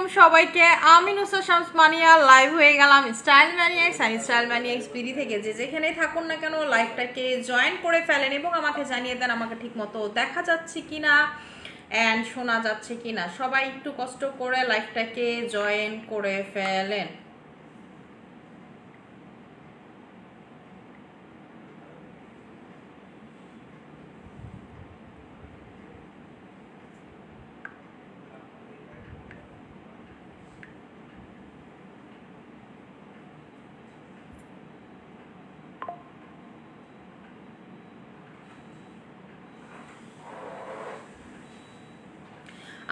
আলাইকুম সবাইকে। আমি নুসরাত শামস মানিয়া লাইভ হয়ে গেলাম স্টাইল ম্যানিয়াক্স আর স্টাইল ম্যানিয়াক্স বিডি থেকে। যেখানেই থাকুন না কেন লাইভটাকে জয়েন করে ফেলেন এবং আমাকে জানিয়ে দেন আমাকে ঠিকমতো দেখা যাচ্ছে কিনা অ্যান্ড শোনা যাচ্ছে কিনা। সবাই একটু কষ্ট করে লাইভটাকে জয়েন করে ফেলেন।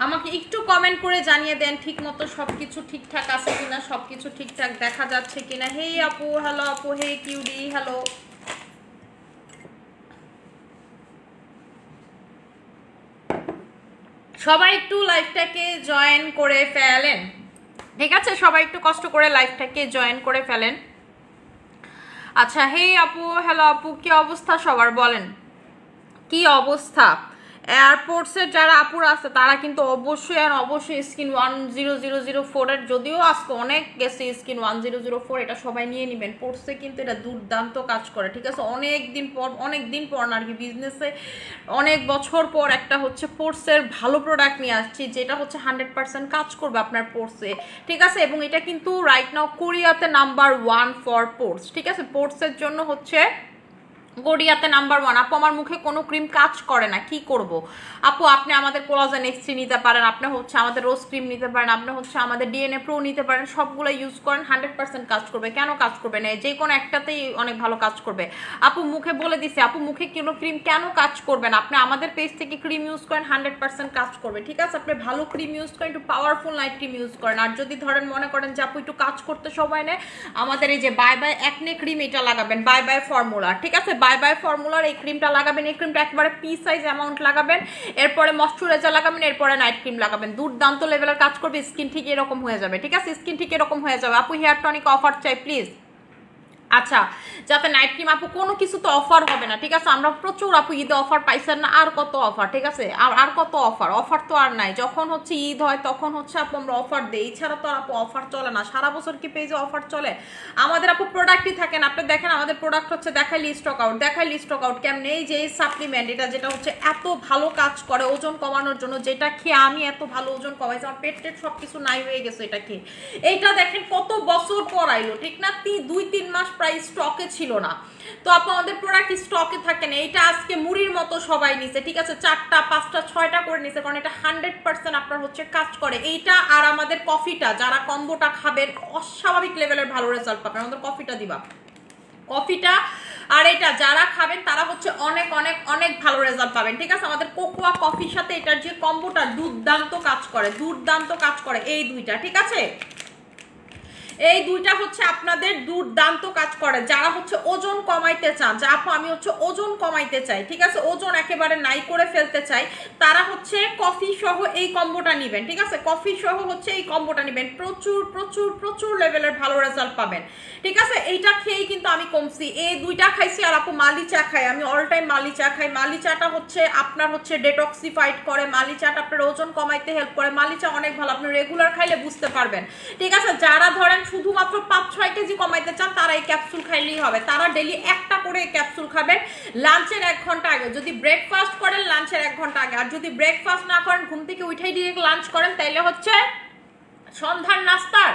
আমাকে একটু কমেন্ট করে জানিয়ে দেন ঠিকমতো সবকিছু ঠিকঠাক আছে কিনা, সবকিছু ঠিকঠাক দেখা যাচ্ছে কিনা। হে আপু, হ্যালো আপু, হে কিউডি, হ্যালো। সবাই একটু লাইভটাকে জয়েন করে ফেলেন, ঠিক আছে? সবাই একটু কষ্ট করে লাইভটাকে জয়েন করে ফেলেন। আচ্ছা, হে আপু, হ্যালো আপু, কি অবস্থা সবার? বলেন কি অবস্থা। এয়ারপোর্টসের যারা আপুরা আছে তারা কিন্তু অবশ্যই আর অবশ্যই স্কিন 10004 এর, যদিও আজকে অনেক গেছে স্কিন 1004, এটা সবাই নিয়ে নেবেন। পোর্টসে কিন্তু এটা দুর্দান্ত কাজ করে, ঠিক আছে? অনেক দিন পর না আর কি, বিজনেসে অনেক বছর পর একটা হচ্ছে পোর্টসের ভালো প্রোডাক্ট নিয়ে আসছি, যেটা হচ্ছে 100% কাজ করবে আপনার পোর্টসে, ঠিক আছে? এবং এটা কিন্তু রাইট নাও কোরিয়াতে নাম্বার 1 ফর পোর্টস, ঠিক আছে? পোর্টসের জন্য হচ্ছে কোরিয়াতে নাম্বার 1। আপু আমার মুখে কোনো ক্রিম কাজ করে না, কি করব? আপু আপনি আমাদের কোলাজেন এক্স3 নিতে পারেন, আপনি হচ্ছে আমাদের রোজ ক্রিম নিতে পারেন, আপনি হচ্ছে আমাদের ডিএনএ প্রো নিতে পারেন, সবগুলো ইউজ করেন, 100% কাজ করবে। কেন কাজ করবে না? যে কোনো একটাতেই অনেক ভালো কাজ করবে। আপু মুখে বলে দিছে, আপু মুখে কোনো ক্রিম কেন কাজ করবে না? আপনি আমাদের পেজ থেকে ক্রিম ইউজ করেন, 100% কাজ করবে, ঠিক আছে? আপনি ভালো ক্রিম ইউজ করেন, একটু পাওয়ারফুল নাইট ক্রিম ইউজ করেন। আর যদি ধরেন মনে করেন যে আপু একটু কাজ করতে সময় নেয়, আমাদের এই যে বাই বাই অ্যাকনে ক্রিম এটা লাগাবেন, বাই বাই ফর্মুলা, ঠিক আছে? বাই বাই ফর্মুলার এই ক্রিমটা লাগাবেন। এই ক্রিমটা একবারে পি সাইজ অ্যামাউন্ট লাগাবেন, এরপরে ময়শ্চারাইজার লাগাবেন, এরপরে নাইট ক্রিম লাগাবেন। দুর্দান্ত লেভেলের কাজ করবে, স্কিন ঠিক এরকম হয়ে যাবে, ঠিক আছে? স্কিন ঠিক এরকম হয়ে যাবে। আপু হেয়ার টনিক অফার চাই প্লিজ। আচ্ছা, যাতে নাইট ক্রিম আপু কোনো কিছু তো অফার হবে না, ঠিক আছে? আমরা প্রচুর আপু ঈদে অফার পাইছেন না, আর কত অফার, ঠিক আছে? আর কত অফার? অফার তো আর নাই। যখন হচ্ছে ঈদ হয় তখন হচ্ছে আপু আমরা অফার দেই, এছাড়া তো আর আপু অফার চলে না। সারা বছর কি পেজে অফার চলে? আমাদের আপু প্রোডাক্টই থাকে না। আপনি দেখেন আমাদের প্রোডাক্ট হচ্ছে দেখাই স্টক আউট, দেখাই স্টক আউট কেমন। এই যে সাপ্লিমেন্ট, এটা যেটা হচ্ছে এত ভালো কাজ করে ওজন কমানোর জন্য, যেটা খেয়ে আমি এত ভালো ওজন কমাইছি, আমার পেট টেট সবকিছু নাই হয়ে গেছে এটা খেয়ে। এইটা দেখেন কত বছর পর আইলো, ঠিক না? 2-3 মাস প্রায় স্টকে ছিল না। তো আপু আমাদের প্রোডাক্ট স্টকে থাকে না। এটা আজকে মুড়ির মতো সবাই নিছে, ঠিক আছে? 4টা 5টা 6টা করে নিছে, কারণ এটা 100% আপনার হচ্ছে কাজ করে। এইটা আর আমাদের কফিটা, যারা কম্বোটা খাবেন অস্বাভাবিক লেভেলের ভালো রেজাল্ট পাবেন। আমাদের কফিটা দিবা, কফিটা আর এটা যারা খাবেন তারা হচ্ছে অনেক অনেক অনেক ভালো রেজাল্ট পাবেন, ঠিক আছে? আমাদের কোকোয়া কফির সাথে এটার যে কম্বোটা দুর্দান্ত কাজ করে, দুর্দান্ত কাজ করে এই দুইটা, ঠিক আছে? এই দুইটা হচ্ছে আপনাদের দুর্দান্ত কাজ করে। যারা হচ্ছে ওজন কমাইতে চান, যে আপু আমি হচ্ছে ওজন কমাইতে চাই, ঠিক আছে, ওজন একেবারে নাই করে ফেলতে চাই, তারা হচ্ছে কফি সহ এই কম্বোটা নেবেন, ঠিক আছে? কফি সহ হচ্ছে এই কম্বোটা নেবেন, প্রচুর প্রচুর প্রচুর লেভেলের ভালো রেজাল্ট পাবেন, ঠিক আছে? এইটা খেয়েই কিন্তু আমি কমছি। এই দুইটা খাইছি। আর আপু মালি চা খাই, আমি অল টাইম মালি চা খাই। মালি চাটা হচ্ছে আপনার হচ্ছে ডেটক্সিফাইড করে, মালি চাটা আপনার ওজন কমাইতে হেল্প করে। মালি চা অনেক ভালো, আপনি রেগুলার খাইলে বুঝতে পারবেন, ঠিক আছে? যারা ধরেন শুধুমাত্র 5-6 কেজি কমাইতে চান তারা এই ক্যাপসুল খাইলেই হবে। তারা ডেলি একটা করে ক্যাপসুল খাবেন লাঞ্চের 1 ঘন্টা আগে। যদি ব্রেকফাস্ট করেন লাঞ্চের 1 ঘন্টা আগে, আর যদি ব্রেকফাস্ট না করেন, ঘুম থেকে উঠেই ডিরেক্ট লাঞ্চ করেন, তাইলে হচ্ছে সন্ধ্যার নাস্তার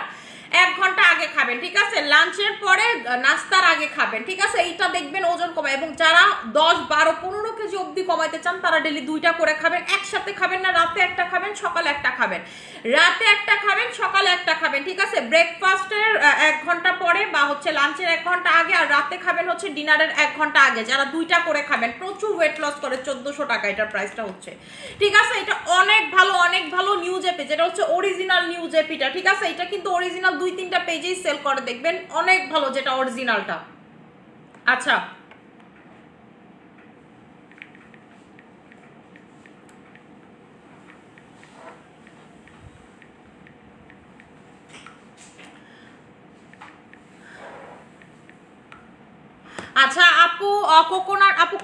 1 ঘন্টা আগে খাবেন, ঠিক আছে? লাঞ্চের পরে নাস্তার আগে খাবেন, ঠিক আছে? এইটা দেখবেন ওজন কমায়। এবং যারা 10-12-15 কেজি অবধি কমাইতে চান তারা ডেলি 2টা করে খাবেন। একসাথে খাবেন না, রাতে একটা খাবেন, সকালে একটা খাবেন, রাতে একটা খাবেন, সকালে একটা খাবেন, ঠিক আছে? ব্রেকফাস্টের 1 ঘন্টা পরে বা হচ্ছে লাঞ্চের 1 ঘন্টা আগে, আর রাতে খাবেন হচ্ছে ডিনারের 1 ঘন্টা আগে। যারা 2টা করে খাবেন প্রচুর ওয়েট লস করে। 1400 টাকা এটার প্রাইসটা হচ্ছে, ঠিক আছে? এটা অনেক ভালো, অনেক ভালো নিউজ এপি, যেটা হচ্ছে অরিজিনাল নিউজ এপিটা, ঠিক আছে? এটা কিন্তু অরিজিনাল 2-3টা পেজেই সেল করে, দেখবেন অনেক ভালো যেটা অরিজিনালটা। আচ্ছা, আচ্ছা আপু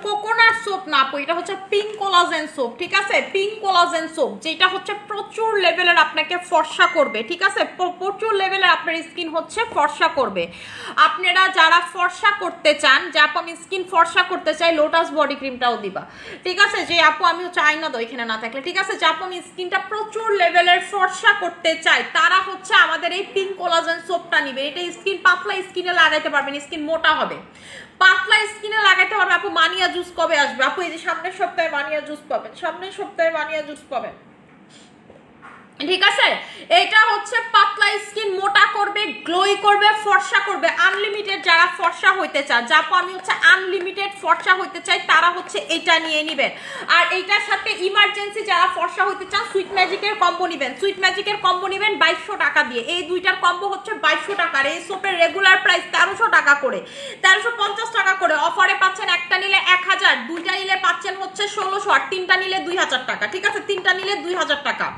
কোকোনাট সোপ না আপু, এটা হচ্ছে পিঙ্ক কোলাজেন সোপ, ঠিক আছে? পিঙ্ক কোলাজেন সোপ যেটা হচ্ছে প্রচুর লেভেলের আপনাকে ফর্সা করবে, ঠিক আছে? প্রচুর লেভেলের আপনার স্কিন হচ্ছে ফর্সা করবে। আপনারা যারা ফর্সা করতে চান, যে আপু আমি স্কিন ফর্সা করতে চাই, লোটাস বডি ক্রিমটাও দিবা, ঠিক আছে? যে আপু আমি হচ্ছে আইনা দাও এখানে না থাকলে, ঠিক আছে? যে আপু আমি স্কিনটা প্রচুর লেভেলের ফর্সা করতে চাই, তারা হচ্ছে আমাদের এই পিঙ্ক কোলাজেন সোপটা নিবে। এটা স্কিন পাতলা স্কিনে লাগাইতে পারবেন, স্কিন মোটা হবে, পাতলা স্কিনে লাগাইতে পারবে। আপু মানিয়া জুস কবে আসবে? আপু এই যে সামনের সপ্তাহে মানিয়া জুস পাবেন, সামনের সপ্তাহে মানিয়া জুস পাবেন, ঠিক আছে? এটা হচ্ছে পাতলা স্কিন মোটা করবে, গ্লোই করবে, ফর্সা করবে। আনলিমিটেড যারা ফর্সা হইতে চান, যা আমি হচ্ছে আনলিমিটেড ফর্সা হইতে চাই, তারা হচ্ছে এটা নিয়ে নেবেন। আর এইটার সাথে ইমার্জেন্সি যারা ফর্সা হইতে চান, সুইট ম্যাজিকের কম্বো নেবেন। সুইট ম্যাজিকের কম্বো নেবেন 2200 টাকা দিয়ে। এই দুইটার কম্বো হচ্ছে 2200 টাকার। এই সোপের রেগুলার প্রাইস 1300 টাকা করে, 1350 টাকা করে। অফারে পাচ্ছেন একটা নিলে 1000, দুইটা নিলে পাচ্ছেন হচ্ছে 1600, আর তিনটা নিলে 2000 টাকা, ঠিক আছে? তিনটা নিলে 2000 টাকা।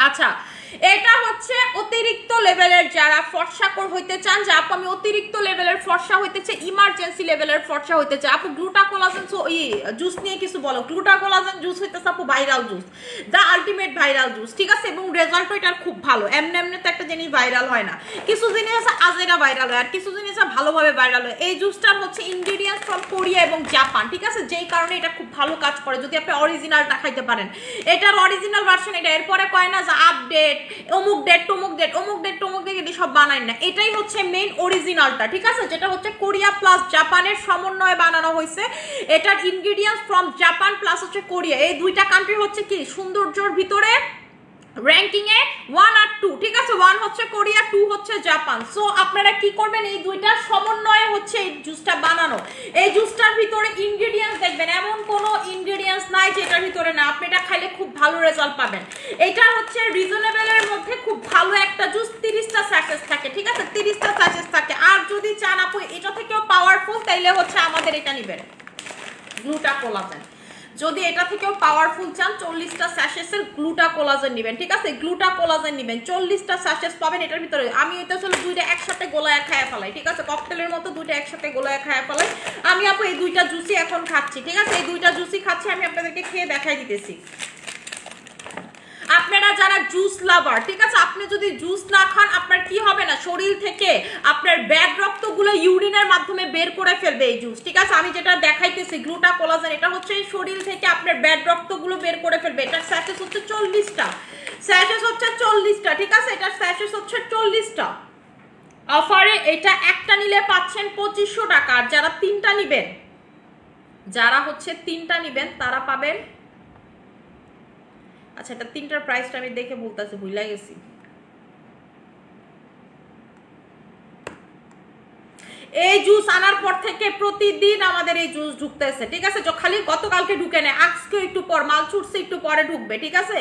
আচ্ছা, এটা হচ্ছে অতিরিক্ত লেভেলের যারা ফর্সা হইতে চান, যে আপু আমি অতিরিক্ত লেভেলের ফর্সা হইতে চাই, ইমার্জেন্সি লেভেলের ফর্সা হইতে চাই। আপু গ্লুটাকোলাজেন জুস নিয়ে কিছু বলো। গ্লুটাকোলাজেন জুস হইতেছে আপু viral juice, the ultimate viral juice, ঠিক আছে? এবং রেজাল্টও এটার খুব ভালো। এমনি তো একটা জিনিস ভাইরাল হয় না, কিছু জিনিস আছে আজেরা ভাইরাল হয়, আর কিছু জিনিস ভালোভাবে ভাইরাল হয়। এই জুসটার হচ্ছে ইনগ্রিডিয়েন্টস ফ্রম কোরিয়া এবং জাপান, ঠিক আছে? যেই কারণে এটা খুব ভালো কাজ করে, যদি আপনি অরিজিনালটা খাইতে পারেন। এটার অরিজিনাল ভার্সন এটা। এরপরে কয় না যে আপডেট, অমুক ডেট টমুক ডেট, অমুক ডেট টমুক ডেট, এটি সব বানায় না। এটাই হচ্ছে মেইন অরিজিনালটা, ঠিক আছে? যেটা হচ্ছে কোরিয়া প্লাস জাপানের সমন্বয়ে বানানো হয়েছে। এটার ইনগ্রিডিয়েন্টস ফ্রম জাপান প্লাস হচ্ছে কোরিয়া। এই দুইটা কান্ট্রি হচ্ছে কি সৌন্দর্যের ভিতরে র্যাঙ্কিং এ 1 আর 2, ঠিক আছে? 1 হচ্ছে কোরিয়া, 2 হচ্ছে জাপান। সো আপনারা কি করবেন, এই দুইটার সমন্বয়ে হচ্ছে এই জুসটা বানানো। এই জুসটার ভিতরে ইনগ্রিডিয়েন্টস দেখবেন, এমন কোনো ইনগ্রিডিয়েন্টস নাই যেটার ভিতরে না। আপনি এটা খাইলে খুব ভালো রেজাল্ট পাবেন। এটা হচ্ছে রিজনেবলের মধ্যে খুব ভালো একটা জুস। 30টা স্যাচেস থাকে, ঠিক আছে? 30টা স্যাচেস থাকে। আর যদি চান আপু এটা থেকেও পাওয়ারফুল, তাইলে হচ্ছে আমাদের এটা নেবেন, গ্লুটাকোলাজেন। যদি এটা থেকেও পাওয়ারফুল চান, 40টা স্যাশেসের গ্লুটাকোলাজেন নেবেন, ঠিক আছে? গ্লুটাকোলাজেন নেবেন, 40টা স্যাশেস পাবেন এটার ভিতরে। আমি এটা আসলে দুইটা একসাথে গোলায় খায় ফেলাই, ঠিক আছে? ককটেলের মতো দুইটা একসাথে গোলায় খায় ফেলাই। আমি আপু এই দুইটা জুসই এখন খাচ্ছি, ঠিক আছে? এই দুইটা জুসই খাচ্ছি, আমি আপনাদেরকে খেয়ে দেখাই দিতেছি। আপনারা যারা জুস লাভার, ঠিক আছে? আপনি যদি জুস না খান, আপনার কি হবে না, শরীর থেকে আপনার ব্যাড রক্তগুলো ইউরিনের মাধ্যমে বের করে ফেলবে এই জুস, ঠিক আছে? আমি যেটা দেখাইতেছি গ্লুটাকোলাজেন, এটা হচ্ছে এই শরীর থেকে আপনার ব্যাড রক্তগুলো বের করে ফেলবে। এটার স্যাচেস হচ্ছে 40টা, স্যাচেস হচ্ছে 40টা, ঠিক আছে? এটার স্যাচেস হচ্ছে 40টা। অফারে এটা একটা নিলে পাচ্ছেন 2500 টাকা। আর যারা তিনটা নিবেন, যারা হচ্ছে তিনটা নিবেন, তারা পাবেন, আচ্ছা এটা তিনটার প্রাইসটা আমি দেখে বলতেছি, ভুলে গেছি। এই জুস আনার পর থেকে প্রতিদিন আমাদের এই জুস ঢুকতেছে, ঠিক আছে? খালি গতকালকে ঢুকে নেয়, আজকে একটু পর মাল ছুটছে, একটু পরে ঢুকবে, ঠিক আছে?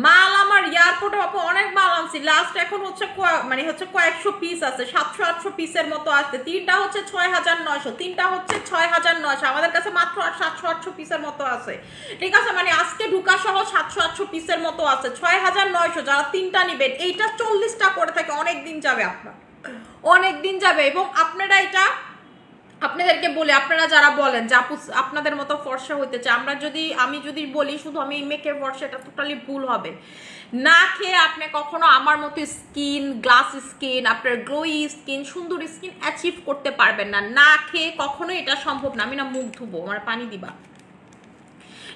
মাল আমার এয়ারপোর্টে অনেক মাল আনছি, লাস্ট এখন হচ্ছে মানে হচ্ছে কয়েকশো পিস আছে, 700-800 পিসের মতো আসছে। তিনটা হচ্ছে 6900, তিনটা হচ্ছে 6900, আমাদের কাছে মাত্র 700-800 পিসের মতো আছে, ঠিক আছে? মানে আজকে ঢুকা সহ 700-800 পিসের মতো আছে, 6900। যারা তিনটা নিবেন, এইটা 40টা করে থাকে, অনেক দিন যাবে, আপনার অনেক দিন যাবে। এবং আপনারা এটা আপনাদেরকে বলে, আপনারা যারা বলেন যে আপু আপনাদের মতো ফর্সা হইতে চায়, আমি যদি বলি শুধু আমি মেকের ফর্সা, এটা টোটালি ভুল হবে। না খেয়ে আপনি কখনো আমার মতো স্কিন, গ্লাস স্কিন, আপনার গ্লোই স্কিন, সুন্দর স্কিন অ্যাচিভ করতে পারবেন না। না খেয়ে কখনো এটা সম্ভব না। আমি না মুখ ধুবো, আমার পানি দিবা,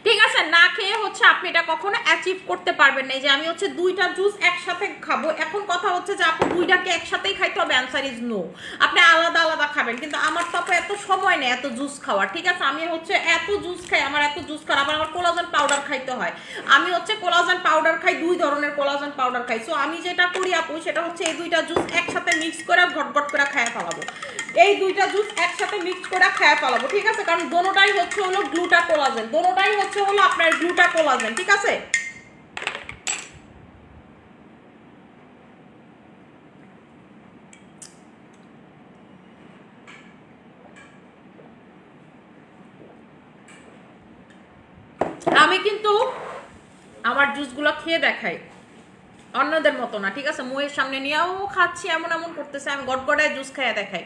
ঠিক আছে? না খেয়ে হচ্ছে আপনি এটা কখনো অ্যাচিভ করতে পারবেন না। যে আমি হচ্ছে দুইটা জুস একসাথে খাবো, এখন কথা হচ্ছে যে আপনি দুইটাকে একসাথেই খাইতে হবে, অ্যান্সার ইজ নো। আপনি আলাদা আলাদা খাবেন, কিন্তু আমার তো এত সময় নেই এত জুস খাওয়ার, ঠিক আছে? আমি হচ্ছে এত জুস খাই, আমার এত জুস খাওয়ার, আবার আমার কোলাজেন পাউডার খাইতে হয়। আমি হচ্ছে কোলাজেন পাউডার খাই, 2 ধরনের কোলাজেন পাউডার খাই। সো আমি যেটা করি আপু, সেটা হচ্ছে এই দুইটা জুস একসাথে মিক্স করে ঘটঘট করে খাইয়া ফেলাবো। এই দুইটা জুস একসাথে মিক্স করে খাইয়া ফেলাবো, ঠিক আছে? কারণ দোনোটাই হচ্ছে হলো গ্লুটাকোলাজেন, দোনোটাই হচ্ছে হলো আপনার গ্লুটাকোলাজেন, ঠিক আছে? আমি কিন্তু আমার জুসগুলো খেয়ে দেখাই, অন্যদের মতো না, ঠিক আছে? মুয়ের সামনে নিয়েও খাচ্ছি, এমন এমন করতেছে, আমি গটগটায় জুস খেয়ে দেখাই।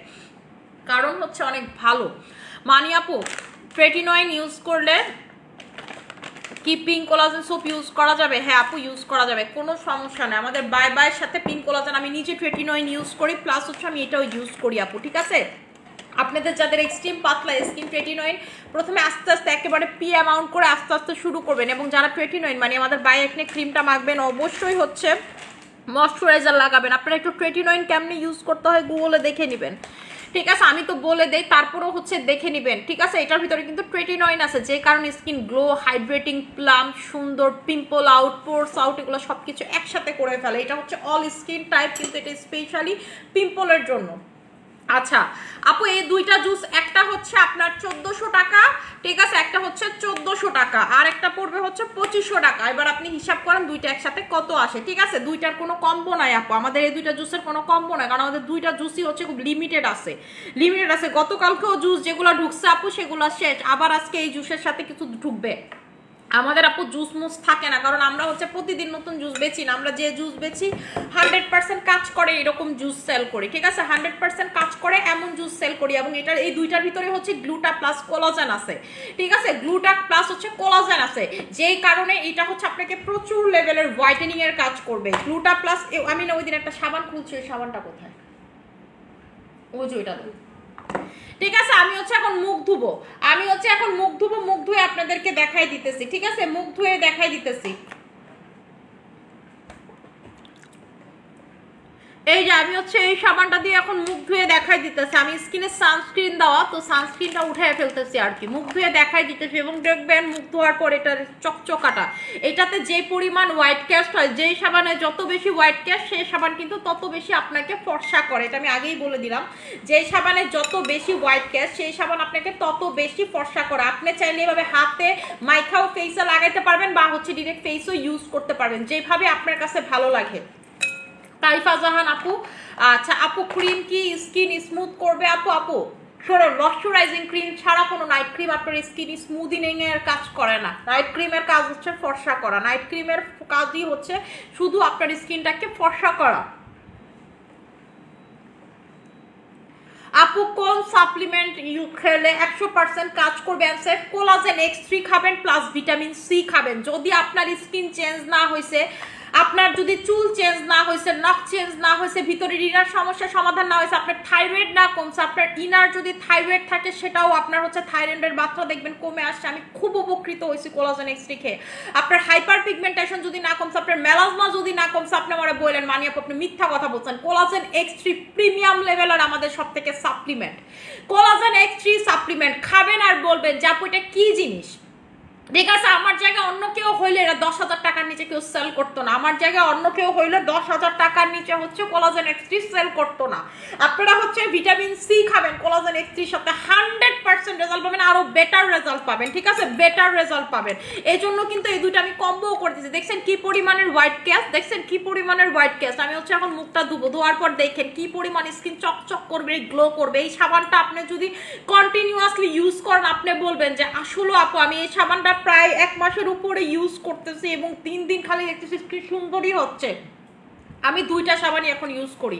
কারণ হচ্ছে অনেক ভালো। মানি আপু ট্রেটিনয়েন ইউজ করলে কি পিঙ্ক কোলাজেন সোপ ইউজ করা যাবে? হ্যাঁ আপু ইউজ করা যাবে, কোনো সমস্যা নেই। আমাদের বাই বাইয়ের সাথে পিঙ্ক কোলাজেন, আমি নিজে ট্রেটিনয়েন ইউজ করি, প্লাস হচ্ছে আমি এটাও ইউজ করি আপু, ঠিক আছে? আপনাদের যাদের এক্সট্রিম পাতলা স্কিন, ট্রেটিনয়েন প্রথমে আস্তে আস্তে একেবারে পি অ্যামাউন্ট করে আস্তে আস্তে শুরু করবেন, এবং যারা ট্রেটিনয়েন মানে আমাদের বাই একনে ক্রিমটা মাখবেন অবশ্যই হচ্ছে ময়শ্চারাইজার লাগাবেন। আপনারা একটু ট্রেটিনয়েন কেমনে ইউজ করতে হয় গুগলে দেখে নেবেন, ঠিক আছে? আমি তো বলে দেই, তারপরেও হচ্ছে দেখে নেবেন, ঠিক আছে? এটার ভিতরে কিন্তু ট্রেটিনয়েন আছে, যে কারণে স্কিন গ্লো, হাইড্রেটিং, প্লাম, সুন্দর, পিম্পল আউট, পোরস আউট, এগুলো সব কিছু একসাথে করে ফেলে। এটা হচ্ছে অল স্কিন টাইপ, কিন্তু এটা স্পেশালি পিম্পলের জন্য। আচ্ছা আপু এই দুইটা জুস, একটা হচ্ছে আপনার 1400 টাকা, ঠিক আছে? একটা হচ্ছে 1400 টাকা, আর একটা পড়বে হচ্ছে 2500 টাকা। এবার আপনি হিসাব করেন দুইটা একসাথে কত আসে, ঠিক আছে? দুইটার কোনো কম্বো নাই আপু, আমাদের এই দুইটা জুসের কোনো কম্বো নাই, কারণ আমাদের দুইটা জুসই হচ্ছে খুব লিমিটেড আছে। গতকালকেও জুস যেগুলো ঢুকছে আপু সেগুলো শেষ, আবার আজকে এই জুসের সাথে কিছু ঢুকবে। আমাদের আপু জুস মুস থাকে না, কারণ আমরা হচ্ছে প্রতিদিন নতুন জুস বেচি না, আমরা যে জুস বেচি 100% কাজ করে এরকম জুস সেল করি, ঠিক আছে? 100% কাজ করে এমন জুস সেল করি, এবং এটার এই দুইটার ভিতরে হচ্ছে গ্লুটা প্লাস কোলাজেন আছে, ঠিক আছে? গ্লুটা প্লাস হচ্ছে কোলাজেন আছে, যেই কারণে এটা হচ্ছে আপনাকে প্রচুর লেভেলের হোয়াইটেনিং এর কাজ করবে। গ্লুটা প্লাস, আমি না ওই দিন একটা সাবান খুলছি, ওই সাবানটা কোথায়? ওই যে ওইটা, ঠিক আছে? আমি হচ্ছে এখন মুখ ধুবো, মুখ ধুয়ে আপনাদেরকে দেখাই দিতেছি, ঠিক আছে? মুখ ধুয়ে দেখাই দিতেছি। এই যে আমি হচ্ছে এই সাবানটা দিয়ে এখন মুখ ধুয়ে দেখাই দিতেছি। আমি স্কিনে সানস্ক্রিন দেওয়া, তো সানস্ক্রিনটা উঠায় ফেলতেছি আর কি, মুখ ধুয়ে দেখাই দিতেছি। এবং দেখবেন মুখ ধোয়ার পর এটার চকচকাটা, এটাতে যে পরিমাণ হোয়াইট ক্যাস্ট হয়, যেই সাবানে যত বেশি হোয়াইট ক্যাস্ট সেই সাবান কিন্তু তত বেশি আপনাকে ফর্সা করে, এটা আমি আগেই বলে দিলাম। যেই সাবানে যত বেশি হোয়াইট ক্যাস্ট সেই সাবান আপনাকে তত বেশি ফর্সা করে। আপনি চাইলে এভাবে হাতে মাইখাও ফেসে লাগাইতে পারবেন, বা হচ্ছে ডিরেক্ট ফেসও ইউজ করতে পারবেন, যেভাবে আপনার কাছে ভালো লাগে। তারিফা জাহান আপু, আচ্ছা আপু ক্রিম কি স্কিন স্মুথ করবে? আপু শোনো, ময়শ্চারাইজিং ক্রিম ছাড়া কোনো নাইট ক্রিম আপনার স্কিন স্মুদিং এর কাজ করে না। নাইট ক্রিমের কাজ হচ্ছে ফর্সা করা, নাইট ক্রিমের কাজই হচ্ছে শুধু আপনার স্কিনটাকে ফর্সা করা। আপু কোন সাপ্লিমেন্ট খেলে 100% কাজ করবে? অ্যান্সার কোলাজেন X3 খাবেন, প্লাস ভিটামিন সি খাবেন। যদি আপনার স্কিন চেঞ্জ না হয়েছে, আপনার যদি চুল চেঞ্জ না হয়েছে, নখ চেঞ্জ না হয়েছে, ভিতরের ইনার সমস্যার সমাধান না হয়েছে, আপনার থাইরয়েড না কমছে, আপনার ইনার যদি থাইরয়েড থাকে সেটাও আপনার হচ্ছে থাইরয়েডের মাত্রা দেখবেন কমে আসছে। আমি খুব উপকৃত হয়েছি কোলাজেন X3 খেয়ে। আপনার হাইপার পিগমেন্টেশন যদি না কমছে, আপনার মেলাজমা যদি না কমছে, আপনি আমারে বললেন মানি আপু আপনি মিথ্যা কথা বলছেন। কোলাজেন X3 প্রিমিয়াম লেভেলের আমাদের সব থেকে সাপ্লিমেন্ট। কোলাজেন X3 সাপ্লিমেন্ট খাবেন আর বলবেন যে আপু এটা কি জিনিস, ঠিক আছে? আমার জায়গায় অন্য কেউ হইলে এটা 10,000 টাকার নিচে কেউ সেল করতো না। আমার জায়গায় অন্য কেউ হইলে 10,000 টাকার নিচে হচ্ছে কোলাজেন X3 সেল করতো না। আপনারা হচ্ছে ভিটামিন সি খাবেন কোলাজেন X3 সাথে, 100% রেজাল্ট পাবেন, আরো বেটার রেজাল্ট পাবেন, ঠিক আছে? বেটার রেজাল্ট পাবেন। এই জন্য কিন্তু এই দুইটা আমি কম্বো করে দিয়েছি। দেখছেন কি পরিমাণের হোয়াইট ক্যাস্ট, দেখছেন কি পরিমাণের হোয়াইট ক্যাস্ট। আমি হচ্ছে এখন মুখটা ধুবো, ধোয়ার পর দেখেন কি পরিমাণ স্কিন চকচক করবে, গ্লো করবে। এই সাবানটা আপনি যদি কন্টিনিউয়াসলি ইউজ করেন, আপনি বলবেন যে আসলে আপু আমি এই সাবানটা প্রায় 1 মাসের উপরে ইউজ করতেছি, এবং 3 দিন খালি দেখতেছি কি সুন্দরই হচ্ছে। আমি দুইটা সাবানই এখন ইউজ করি,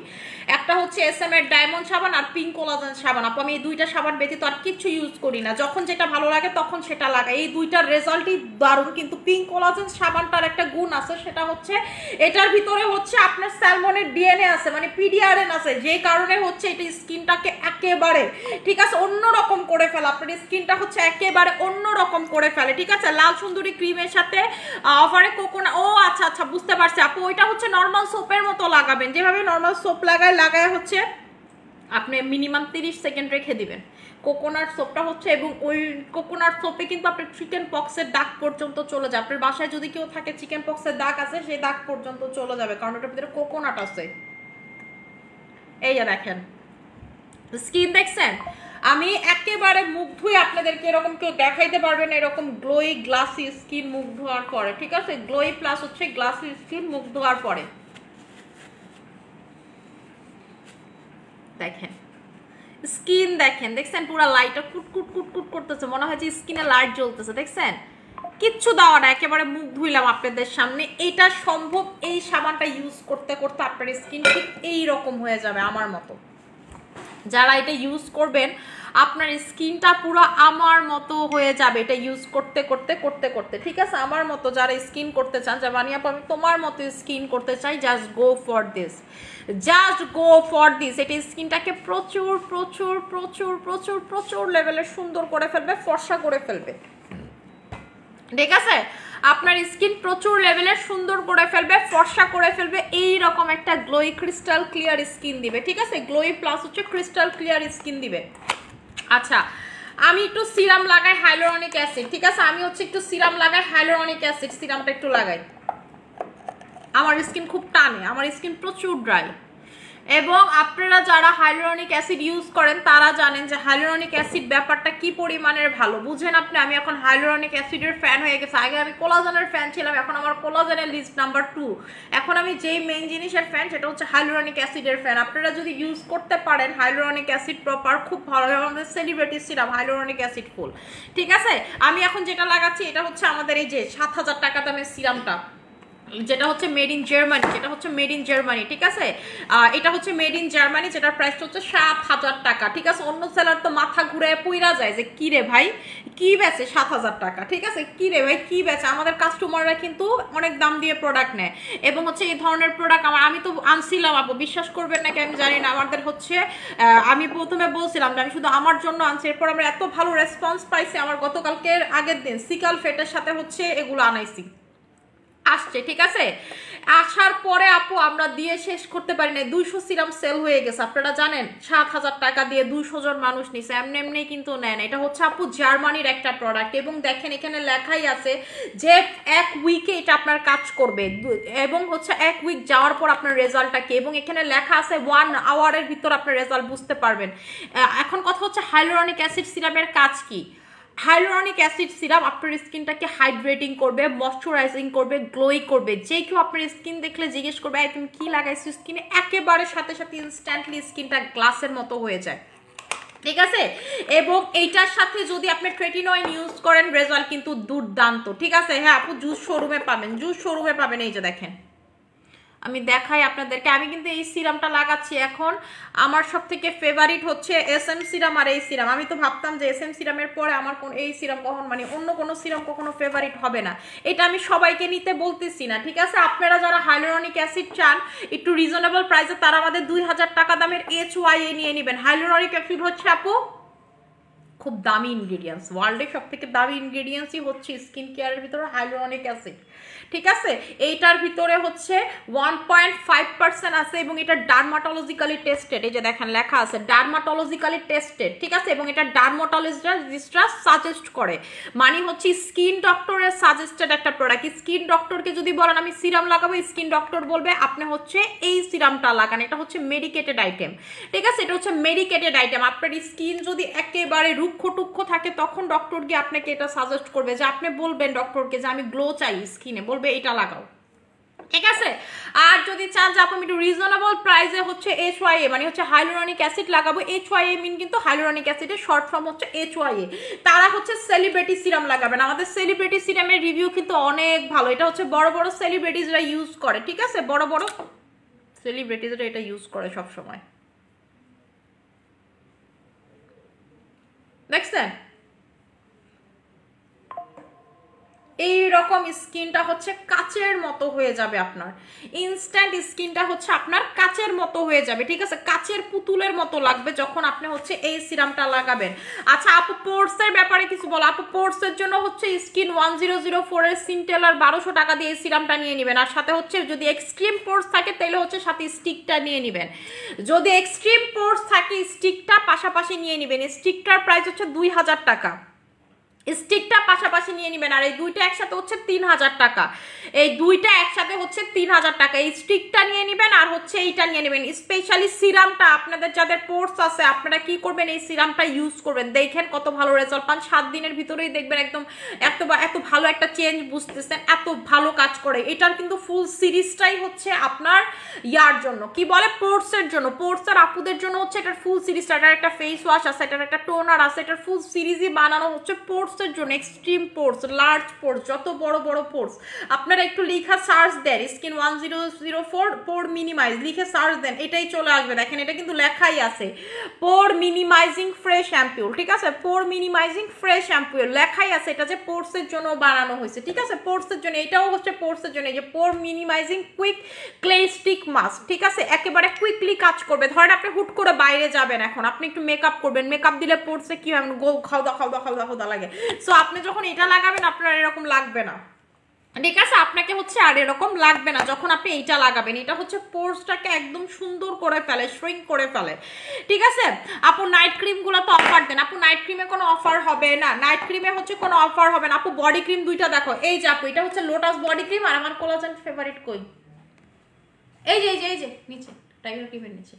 একটা হচ্ছে SM এর ডায়মন্ড সাবান আর পিঙ্ক কোলাজেন সাবান। আপু আমি এই দুইটা সাবান ব্যতীত আর কিছু ইউজ করি না, যখন যেটা ভালো লাগে তখন সেটা লাগাই। এই দুইটার রেজাল্টই দারুণ। কিন্তু পিঙ্ক কোলাজেন সাবানটার একটা গুণ আছে, সেটা হচ্ছে এটার ভিতরে হচ্ছে আপনার স্যালমনের DNA আছে, মানে PDRN আছে, যে কারণে হচ্ছে এটা স্কিনটাকে একেবারে, ঠিক আছে, অন্যরকম করে ফেলে। আপনার স্কিনটা হচ্ছে একেবারে অন্যরকম করে ফেলে, ঠিক আছে? লাল সুন্দরী ক্রিমের সাথে অফারে কোকোনা, ও আচ্ছা আচ্ছা বুঝতে পারছি আপু, ওইটা হচ্ছে নর্মাল সোপের মতো লাগাবেন, যেভাবে নর্মাল সোপ লাগায় হচ্ছে আপনি মিনিমাম 30 সেকেন্ড রেখে দিবেন কোকোনাট সোপটা হচ্ছে। এবং ওই কোকোনাট সোপে কিন্তু আপনার চিকেন পক্সের দাগ পর্যন্ত চলে যায়। আপনার বাসায় যদি কেউ থাকে চিকেন পক্সের দাগ আছে, সেই দাগ পর্যন্ত চলে যাবে, কারণ ওটার ভিতরে কোকোনাট আছে। এই যে দেখেন স্কিন, দেখছেন? আমি একেবারে মুখ ধুয়ে আপনাদেরকে এরকম কেউ দেখাইতে পারবে না, এরকম গ্লোই গ্লাসি স্কিন মুখ ধোয়ার পরে, ঠিক আছে? গ্লোই প্লাস হচ্ছে গ্লাসি স্কিন মুখ ধোয়ার পরে। দেখেন স্কিন, দেখছেন পুরো লাইটটা কুটকুট কুটকুট করতেছে, মনে হয় যে স্কিনে লাইট জ্বলতেছে, দেখছেন? কিচ্ছু দেওয়া না, একেবারে মুখ ধুইলাম আপনাদের সামনে। এটা সম্ভব এই সাবানটা ইউজ করতে করতে আপনার স্কিন ঠিক এইরকম হয়ে যাবে আমার মতো। যারা এটা ইউজ করবেন আপনার স্কিনটা পুরো আমার মতো হয়ে যাবে এটা ইউজ করতে করতে করতে করতে, ঠিক আছে? আমার মতো যারা স্কিন করতে চান, যে মানিয়া আপু আমি তোমার মতো স্কিন করতে চাই, just go for this, just go for this. এটা স্কিনটাকে প্রচুর প্রচুর প্রচুর প্রচুর প্রচুর লেভেলে সুন্দর করে ফেলবে, ফর্সা করে ফেলবে, ঠিক আছে? আপনার স্কিন প্রচুর লেভেলের সুন্দর করে ফেলবে, ফর্সা করে ফেলবে, এই রকম একটা গ্লোই ক্রিস্টাল ক্লিয়ার স্কিন দিবে, ঠিক আছে? গ্লোই প্লাস হচ্ছে ক্রিস্টাল ক্লিয়ার স্কিন দিবে। আচ্ছা, আমি একটু সিরাম লাগাই হাইলোরনিক অ্যাসিড, ঠিক আছে? আমি হচ্ছে একটু সিরাম লাগাই হাইলোরনিক অ্যাসিড, সিরামটা একটু লাগাই। আমার স্কিন খুব টানে, আমার স্কিন প্রচুর ড্রাই, এবং আপনারা যারা হাইলোরনিক অ্যাসিড ইউজ করেন তারা জানেন যে হাইলোরনিক অ্যাসিড ব্যাপারটা কি পরিমাণের ভালো, বুঝেন আপনি? আমি এখন হাইলোরনিক অ্যাসিডের ফ্যান হয়ে গেছি। আগে আমি কোলাজেনের ফ্যান ছিলাম, এখন আমার কোলাজেনের লিস্ট নাম্বার 2। এখন আমি যেই মেইন জিনিসের ফ্যান সেটা হচ্ছে হাইলোরনিক অ্যাসিডের ফ্যান। আপনারা যদি ইউজ করতে পারেন হাইলোরনিক অ্যাসিড প্রপার, খুব ভালো হবে। আমাদের সেলিব্রিটি সিরাম হাইলোরনিক অ্যাসিড ফুল, ঠিক আছে? আমি এখন যেটা লাগাচ্ছি এটা হচ্ছে আমাদের এই যে 7,000 টাকা দামের সিরামটা, যেটা হচ্ছে মেড ইন জার্মানি, যেটা হচ্ছে মেড ইন জার্মানি, ঠিক আছে? এটা হচ্ছে মেড ইন জার্মানি, যেটার প্রাইস হচ্ছে 7,000 টাকা, ঠিক আছে? অন্য সেলার তো মাথা ঘুরে পুইরা যায় যে কি রে ভাই কি বেচে 7,000 টাকা, ঠিক আছে? কি রে ভাই কি বেচে? আমাদের কাস্টমাররা কিন্তু অনেক দাম দিয়ে প্রোডাক্ট নেয়, এবং হচ্ছে এই ধরনের প্রোডাক্ট আমি তো আনছিলাম আপু, বিশ্বাস করবেন নাকি আমি জানি না। আমাদের হচ্ছে আমি প্রথমে বলছিলাম যে আমি শুধু আমার জন্য আনছি, এরপর আমরা এত ভালো রেসপন্স পাইছি, আমার গতকালকের আগের দিন সিকাল ফেটের সাথে হচ্ছে এগুলো আনাইছি, আসছে, ঠিক আছে? আসার পরে আপু আমরা দিয়ে শেষ করতে পারি না, 200 সিরাম সেল হয়ে গেছে, আপনারা জানেন? 7,000 টাকা দিয়ে 200 জন মানুষ নিছে, এমনি এমনি কিন্তু নেন। এটা হচ্ছে আপু জার্মানির একটা প্রোডাক্ট, এবং দেখেন এখানে লেখাই আছে যে 1 উইকে এটা আপনার কাজ করবে, এবং হচ্ছে 1 উইক যাওয়ার পর আপনার রেজাল্টটা কি, এবং এখানে লেখা আছে 1 আওয়ারের ভিতর আপনার রেজাল্ট বুঝতে পারবেন। এখন কথা হচ্ছে হাইলোরনিক অ্যাসিড সিরামের কাজ কি? হাইলোরনিক অ্যাসিড সিরাম আপনার স্কিনটাকে হাইড্রেটিং করবে, ময়শ্চারাইজিং করবে, গ্লোই করবে। যে কেউ আপনার স্কিন দেখলে জিজ্ঞেস করবে তুমি কি লাগাইছো স্কিনে, একেবারে সাথে সাথে ইনস্ট্যান্টলি স্কিনটা গ্লাসের মতো হয়ে যায়, ঠিক আছে? এবং এইটার সাথে যদি আপনি ট্রেটিনয়েড ইউজ করেন রেজাল্ট কিন্তু দুর্দান্ত, ঠিক আছে? হ্যাঁ আপু জুস শোরুমে পাবেন, জুস শোরুমে পাবেন। এই যে দেখেন আমি দেখাই আপনাদেরকে, আমি কিন্তু এই সিরামটা লাগাচ্ছি এখন। আমার সব থেকে ফেভারিট হচ্ছে SM সিরাম আর এই সিরাম। আমি তো ভাবতাম যে SM সিরামের পরে আমার কোন এই সিরাম কখন, মানে অন্য কোনো সিরাম কখনো ফেভারিট হবে না। এটা আমি সবাইকে নিতে বলতেছি না, ঠিক আছে? আপনারা যারা হাইলোরনিক অ্যাসিড চান একটু রিজনেবল প্রাইসে, তারা আমাদের 2000 টাকা দামের HYA নিয়ে নেবেন। হাইলোরনিক অ্যাসিড হচ্ছে আপু খুব দামি ইনগ্রেডিয়েন্টস, ওয়ার্ল্ডের সব থেকে দামি ইনগ্রেডিয়েন্টসই হচ্ছে স্কিন কেয়ারের ভিতরে হাইলোরনিক অ্যাসিড, ঠিক আছে? এইটার ভিতরে হচ্ছে 1.5% আছে, এবং এটা ডার্মাটোলজিক্যালি টেস্টেড। এই যে দেখেন লেখা আছে ডার্মাটোলজিক্যালি টেস্টেড, ঠিক আছে? এবং এটা ডার্মাটোলজিস্টরা সাজেস্ট করে, মানে হচ্ছে স্কিন ডক্টরের সাজেস্টেড একটা প্রোডাক্ট। স্কিন ডক্টরকে যদি বলেন আমি সিরাম লাগাবো, স্কিন ডক্টর বলবে আপনি হচ্ছে এই সিরামটা লাগান, এটা হচ্ছে মেডিকেটেড আইটেম, ঠিক আছে? এটা হচ্ছে মেডিকেটেড আইটেম। আপনার স্কিন যদি একেবারে রুক্ষ টুক্ষ থাকে তখন ডক্টর গিয়ে আপনাকে এটা সাজেস্ট করবে, যে আপনি বলবেন ডক্টরকে যে আমি গ্লো চাই স্কিনে, বলবে এটা লাগাও, ঠিক আছে? আর যদি চান যে আপনি একটু রিজনেবল প্রাইসে হচ্ছে HYA, মানে হচ্ছে হাইলোরনিক অ্যাসিড লাগাবো, HYA মিন কিন্তু হাইলোরনিক অ্যাসিডের শর্ট ফর্ম হচ্ছে HYA, তারা হচ্ছে সেলিব্রিটি সিরাম লাগাবেন। আমাদের সেলিব্রিটি সিরামের রিভিউ কিন্তু অনেক ভালো, এটা হচ্ছে বড় বড় সেলিব্রিটিজরা ইউজ করে, ঠিক আছে? বড় বড় সেলিব্রিটিজরা এটা ইউজ করে সব সময়, দেখছেন? এইরকম স্কিনটা হচ্ছে কাচের মতো হয়ে যাবে আপনার, ইনস্ট্যান্ট স্কিনটা হচ্ছে আপনার কাচের মতো হয়ে যাবে, ঠিক আছে? কাচের পুতুলের মতো লাগবে যখন আপনি হচ্ছে এই সিরামটা লাগাবেন। আচ্ছা আপু পোর্সের ব্যাপারে কিছু বলো। আপু পোর্সের জন্য হচ্ছে স্কিন 1004 এর সিনটেলার 1200 টাকা দিয়ে এই সিরামটা নিয়ে নেবেন, আর সাথে হচ্ছে যদি এক্সট্রিম পোর্স থাকে তাহলে হচ্ছে সাথে স্টিকটা নিয়ে নেবেন। যদি এক্সট্রিম পোর্স থাকে স্টিকটা পাশাপাশি নিয়ে নেবেন, স্টিকটার প্রাইস হচ্ছে 2000 টাকা, স্টিকটা পাশাপাশি নিয়ে নেবেন। আর এই দুইটা একসাথে হচ্ছে 3000 টাকা, এই দুইটা একসাথে হচ্ছে 3000 টাকা। এই স্টিকটা নিয়ে নেবেন আর হচ্ছে এইটা নিয়ে নেবেন। স্পেশালি সিরামটা আপনাদের যাদের পোর্স আছে আপনারা কি করবেন, এই সিরামটা ইউজ করবেন, দেখেন কত ভালো রেজাল্ট পান। 7 দিনের ভিতরেই দেখবেন একদম এত ভালো একটা চেঞ্জ বুঝতেছেন, এত ভালো কাজ করে। এটার কিন্তু ফুল সিরিজটাই হচ্ছে আপনার ইয়ার জন্য, কি বলে পোর্সের জন্য, পোর্সের আপুদের জন্য হচ্ছে এটার ফুল সিরিজটা। এটার একটা ফেস ওয়াশ আছে, এটার একটা টোনার আছে, এটার ফুল সিরিজই বানানো হচ্ছে পোর্স পোর্সের জন্য, এক্সট্রিম পোর্স, লার্জ পোর্স, যত বড় বড় পোর্স, আপনারা একটু লিখা সার্চ দেন স্কিন 1004 পোর মিনিমাইজ লিখে সার্চ দেন, এটাই চলে আসবে। দেখেন এটা কিন্তু লেখাই আছে পোর মিনিমাইজিং ফ্রেশ অ্যাম্পিউল, ঠিক আছে, পোর মিনিমাইজিং ফ্রেশ অ্যাম্পিউল লেখাই আছে, এটা যে পোর্সের জন্য বানানো হয়েছে, ঠিক আছে, পোর্সের জন্য, এটাও হচ্ছে পোর্সের জন্য। এই যে পোর minimising quick clay stick mask, ঠিক আছে, একেবারে কুইকলি কাজ করবে। ধরেন আপনি হুট করে বাইরে যাবেন, এখন আপনি একটু মেকআপ করবেন, মেকআপ দিলে পোর্সে কি হয়, গো খাওয়া খাওয়া খাওয়া খাওয়া লাগে। সো আপনি যখন এটা লাগাবেন আপনার এরকম লাগবে না, ঠিক আছে, আপনাকে হচ্ছে আর এরকম লাগবে না যখন আপনি এইটা লাগাবেন। এটা হচ্ছে পোর্সটাকে একদম সুন্দর করে ফেলে, শ্রিঙ্ক করে ফেলে, ঠিক আছে। আপু নাইট ক্রিমগুলো তো অফার দেন। আপু নাইট ক্রিমে কোনো অফার হবে না, নাইট ক্রিমে হচ্ছে কোনো অফার হবে না। আপু বডি ক্রিম দুইটা দেখো, এই যে আপু এটা হচ্ছে লোটাস বডি ক্রিম, আর আমার কোলাজেন ফেভারিট কই, এই যে এই যে নিচে টাইগার ক্রিমের নিচে,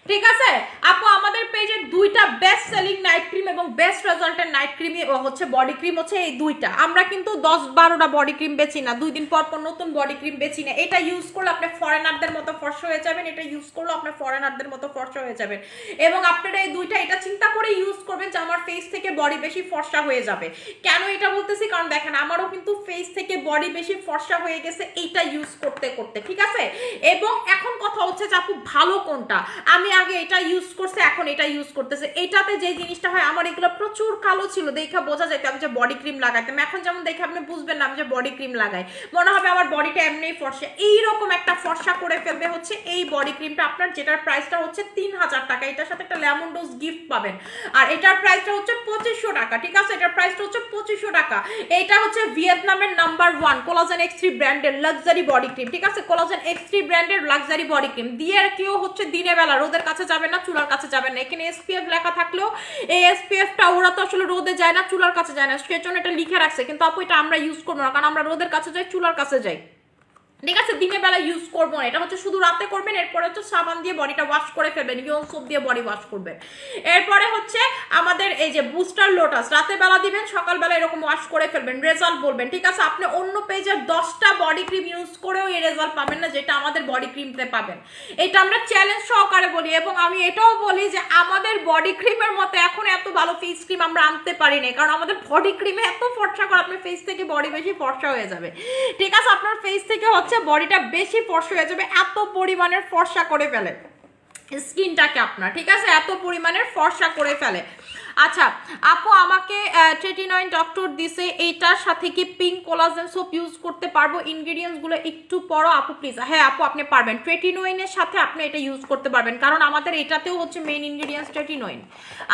ঠিক আছে। আপু আমাদের পেজে দুইটা বেস্ট সেলিং নাইট ক্রিম এবং বেস্ট রেজাল্টের নাইট ক্রিম হচ্ছে বডি ক্রিম হচ্ছে এই দুইটা। আমরা কিন্তু 10-12টা বডি ক্রিম বেচি না, 2 দিন পর পর নতুন বডি ক্রিম বেচি না। এটা ইউজ করলে আপনি ফরেনারদের মতো ফর্সা হয়ে যাবেন, এটা ইউজ করলে আপনি ফরেনারদের মতো ফর্সা হয়ে যাবেন। এবং আপনারা এই দুইটা এটা চিন্তা করে ইউজ করবেন যে আমার ফেস থেকে বডি বেশি ফর্সা হয়ে যাবে। কেন এটা বলতেছি, কারণ দেখেন আমারও কিন্তু ফেস থেকে বডি বেশি ফর্সা হয়ে গেছে এইটা ইউজ করতে করতে, ঠিক আছে। এবং এখন কথা হচ্ছে যে আপু ভালো কোনটা, আমি আগে এটা ইউজ করছে এখন এটা ইউজ করতেছে। এটাতে যে জিনিসটা হয়, আমার এগুলো প্রচুর কালো ছিল, দেখা বোঝা যেত আমি যে বডি ক্রিম লাগাইতাম। এখন যেমন দেখে আপনি বুঝবেন না আমি যে বডি ক্রিম লাগাই, মনে হবে আমার বডিটা এমনিই ফর্সা। এইরকম একটা ফর্সা করে ফেলবে হচ্ছে এই বডি ক্রিমটা আপনার, যেটার প্রাইসটা হচ্ছে 3000 টাকা। এটার সাথে একটা লেমন ডোজ গিফট পাবেন, আর এটার প্রাইসটা হচ্ছে 2500 টাকা, ঠিক আছে, এটার প্রাইসটা হচ্ছে 2500 টাকা। এটা হচ্ছে ভিয়েতনামের নাম্বার 1 কোলাজেন X3 ব্র্যান্ডের লাক্সারি বডি ক্রিম, ঠিক আছে, কোলাজেন X3 ব্র্যান্ডের লাক্সারি বডি ক্রিম দিয়ে কেউ হচ্ছে দিনের বেলা রোদের কাছে যাবেন না, চুলার কাছে যাবেন না। এখানে SPF লেখা থাকলেও এই SPFটা ওরা তো আসলে রোদে যায় না, চুলার কাছে যায় না, সেজন্য এটা লিখে রাখছে। কিন্তু আপু এটা আমরা ইউজ করবো না, কারণ আমরা রোদের কাছে যাই, চুলার কাছে যাই, ঠিক আছে, দিনের বেলা ইউজ করবো না। এটা হচ্ছে শুধু রাতে করবেন, এরপরে হচ্ছে সাবান দিয়ে বডিটা ওয়াশ করে ফেলবেন, ইয়ন সোপ দিয়ে বডি ওয়াশ করবেন। এরপরে হচ্ছে আমাদের এই যে বুস্টার লোটাস, রাতে বেলা দিবেন, সকালবেলা এরকম ওয়াশ করে ফেলবেন, রেজাল্ট বলবেন, ঠিক আছে। আপনি অন্য পেজের 10টা বডি ক্রিম ইউজ করেও এই রেজাল্ট পাবেন না যেটা আমাদের বডি ক্রিমতে পাবেন। এটা আমরা চ্যালেঞ্জ সহকারে বলি, এবং আমি এটাও বলি যে আমাদের বডি ক্রিমের মতো এখন এত ভালো ফেস ক্রিম আমরা আনতে পারি না, কারণ আমাদের বডি ক্রিমে এত ফর্সা করে আপনার ফেস থেকে বডি বেশি ফর্সা হয়ে যাবে, ঠিক আছে, আপনার ফেস থেকে হচ্ছে বডিটা বেশি ফর্সা হয়ে যাবে, এত পরিমাণের ফর্সা করে ফেলে স্কিনটাকে আপনার, ঠিক আছে, এত পরিমাণের ফর্সা করে ফেলে। আচ্ছা আপু আমাকে ট্রেটিনয়েন ডক্টর দিছে, এইটার সাথে কি পিঙ্ক কোলাজেন সোপ ইউজ করতে পারবো? ইনগ্রেডিয়েন্টসগুলো একটু পড়ো আপু প্লিজ। হ্যাঁ আপু আপনি পারবেন, ট্রেটিনয়েনের সাথে আপনি এটা ইউজ করতে পারবেন, কারণ আমাদের এটাতেও হচ্ছে মেইন ইনগ্রেডিয়েন্টস ট্রেটিনয়েন,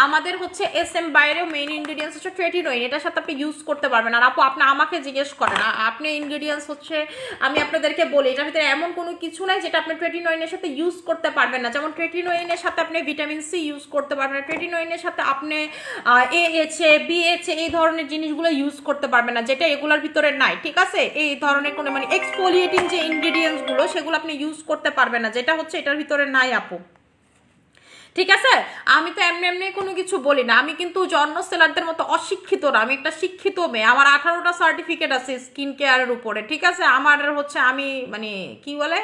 আমাদের হচ্ছে SM বাইরেও মেইন ইনগ্রেডিয়েন্টস হচ্ছে ট্রেটিনয়েন, এটার সাথে আপনি ইউজ করতে পারবেন। আর আপু আপনি আমাকে জিজ্ঞেস করেন, আপনি ইনগ্রেডিয়েন্টস হচ্ছে আমি আপনাদেরকে বলি এটার ভিতরে এমন কোনো কিছু নাই যেটা আপনি ট্রেটিনয়েনের সাথে ইউজ করতে পারবেন না। যেমন ট্রেটিনয়েনের সাথে আপনি ভিটামিন সি ইউজ করতে পারবেন, ট্রেটিনয়েনের সাথে আপনি AHA BHA এই ধরনের জিনিসগুলো ইউজ করতে পারবেন না, যেটা এগুলোর ভিতরে নাই, ঠিক আছে। এই ধরনের কোনো মানে এক্সফোলিয়েটিং যে ইনগ্রেডিয়েন্টস গুলো সেগুলো আপনি ইউজ করতে পারবেন না, যেটা হচ্ছে এটার ভিতরে নাই আপু, ঠিক আছে। আমি তো এমনি এমনি কোনো কিছু বলি না, আমি কিন্তু জন্ম সেলারদের মতো অশিক্ষিত না, আমি একটা শিক্ষিত মেয়ে, আমার 18টা সার্টিফিকেট আছে স্কিন কেয়ারের উপরে, ঠিক আছে। আমার হচ্ছে আমি মানে কি বলে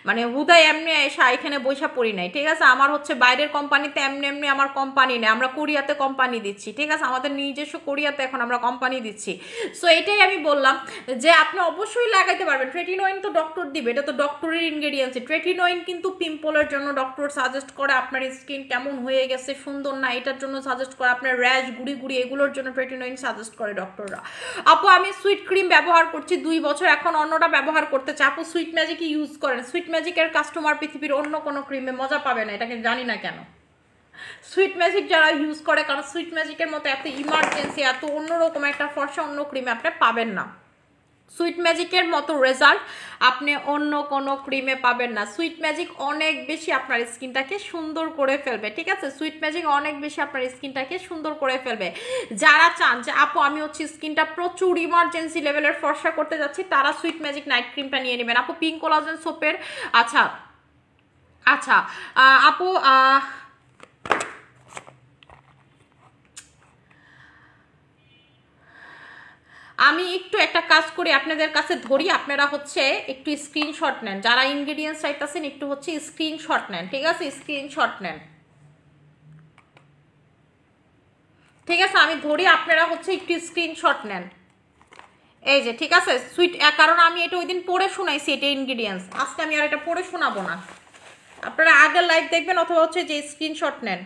মানে হুদায় এমনি এসে এখানে বৈশা পড়ি নাই, ঠিক আছে। আমার হচ্ছে বাইরের কোম্পানিতে এমনি এমনি আমার কোম্পানি নেই, আমরা কোরিয়াতে কোম্পানি দিচ্ছি, ঠিক আছে, আমাদের নিজস্ব কোরিয়াতে এখন আমরা কোম্পানি দিচ্ছি। সো এটাই আমি বললাম যে আপনি অবশ্যই লাগাইতে পারবেন। ট্রেটিনয়েন তো ডক্টর দিবে, এটা তো ডক্টরের ইনগ্রেডিয়েন্টস। ট্রেটিনয়েন কিন্তু পিম্পলের জন্য ডক্টর সাজেস্ট করে, আপনার স্কিন কেমন হয়ে গেছে সুন্দর না এটার জন্য সাজেস্ট করে, আপনার র্যাশ গুড়ি গুড়ি এগুলোর জন্য ট্রেটিনয়েন সাজেস্ট করে ডক্টররা। আপু আমি সুইট ক্রিম ব্যবহার করছি 2 বছর, এখন অন্যটা ব্যবহার করতে চাই। আপু সুইট ম্যাজিক ইউজ করেন, সুইট ম্যাজিকের কাস্টমার পৃথিবীর অন্য কোনো ক্রিমে মজা পাবে না, এটাকে জানি না কেন। সুইট ম্যাজিক যারা ইউজ করে, কারণ সুইট ম্যাজিকের মতো এত ইমার্জেন্সি এত অন্যরকম একটা ফর্সা অন্য ক্রিমে আপনি পাবেন না। সুইট ম্যাজিকের মতো রেজাল্ট আপনি অন্য কোনো ক্রিমে পাবেন না। সুইট ম্যাজিক অনেক বেশি আপনার স্কিনটাকে সুন্দর করে ফেলবে, ঠিক আছে। সুইট ম্যাজিক অনেক বেশি আপনার স্কিনটাকে সুন্দর করে ফেলবে। যারা চান যে আপু আমি হচ্ছে স্কিনটা প্রচুর ইমার্জেন্সি লেভেলের ফর্সা করতে যাচ্ছি, তারা সুইট ম্যাজিক নাইট ক্রিমটা নিয়ে নেবেন। আপু পিঙ্ক কোলাজেন সোপের আচ্ছা আচ্ছা আপু আমি একটু একটা কাজ করি আপনাদের কাছে ধরি, আপনারা হচ্ছে একটু স্ক্রিনশট নেন, যারা ইনগ্রেডিয়েন্টস চাইতেছেন একটু হচ্ছে স্ক্রিনশট নেন, ঠিক আছে, স্ক্রিনশট নেন। ঠিক আছে, আমি ধরি, আপনারা হচ্ছে একটু স্ক্রিনশট নেন। এই যে ঠিক আছে সুইট, কারণ আমি এটা ওই দিন পড়ে শোনাইছি, এটা ইনগ্রিডিয়েন্টস, আজকে আমি আর এটা পড়ে শোনাবো না, আপনারা আগের লাইভ দেখবেন অথবা হচ্ছে যে স্ক্রিনশট নেন।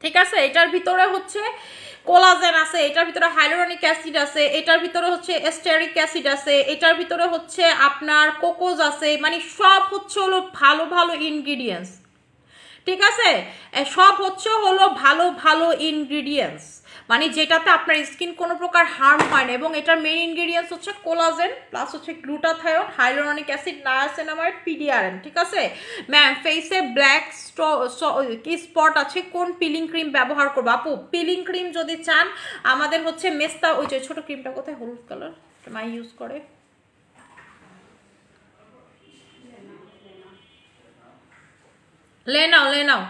ঠিক আছে, এটার ভিতরে হচ্ছে কোলাজেন আছে, এটার ভিতরে হাইলোরনিক অ্যাসিড আছে, এটার ভিতরে হচ্ছে স্টেরিক অ্যাসিড আছে, এটার ভিতরে হচ্ছে আপনার কোকোজ আছে, মানে সব হচ্ছে হলো ভালো ভালো ইনগ্রিডিয়েন্টস। ঠিক আছে, সব হচ্ছে হলো ভালো ভালো ইনগ্রিডিয়েন্টস, মানে যেটাতে আপনার স্কিন কোনো প্রকার হার্ম হয় না। এবং এটার মেইন ইনগ্রিডিয়েন্টস হচ্ছে কোলাজেন প্লাস হচ্ছে গ্লুটাথায়োন, হাইলোরনিক অ্যাসিড, নায়াসিনামাইড, পিডিআরএন। ঠিক আছে ম্যাম, ফেসে ব্ল্যাক কি স্পট আছে, কোন পিলিং ক্রিম ব্যবহার করবো? আপু পিলিং ক্রিম যদি চান আমাদের হচ্ছে মেস্তা, ওই যে ছোট ক্রিমটা কোথায়, হলুদ কালার মাই ইউজ করে, লে নাও।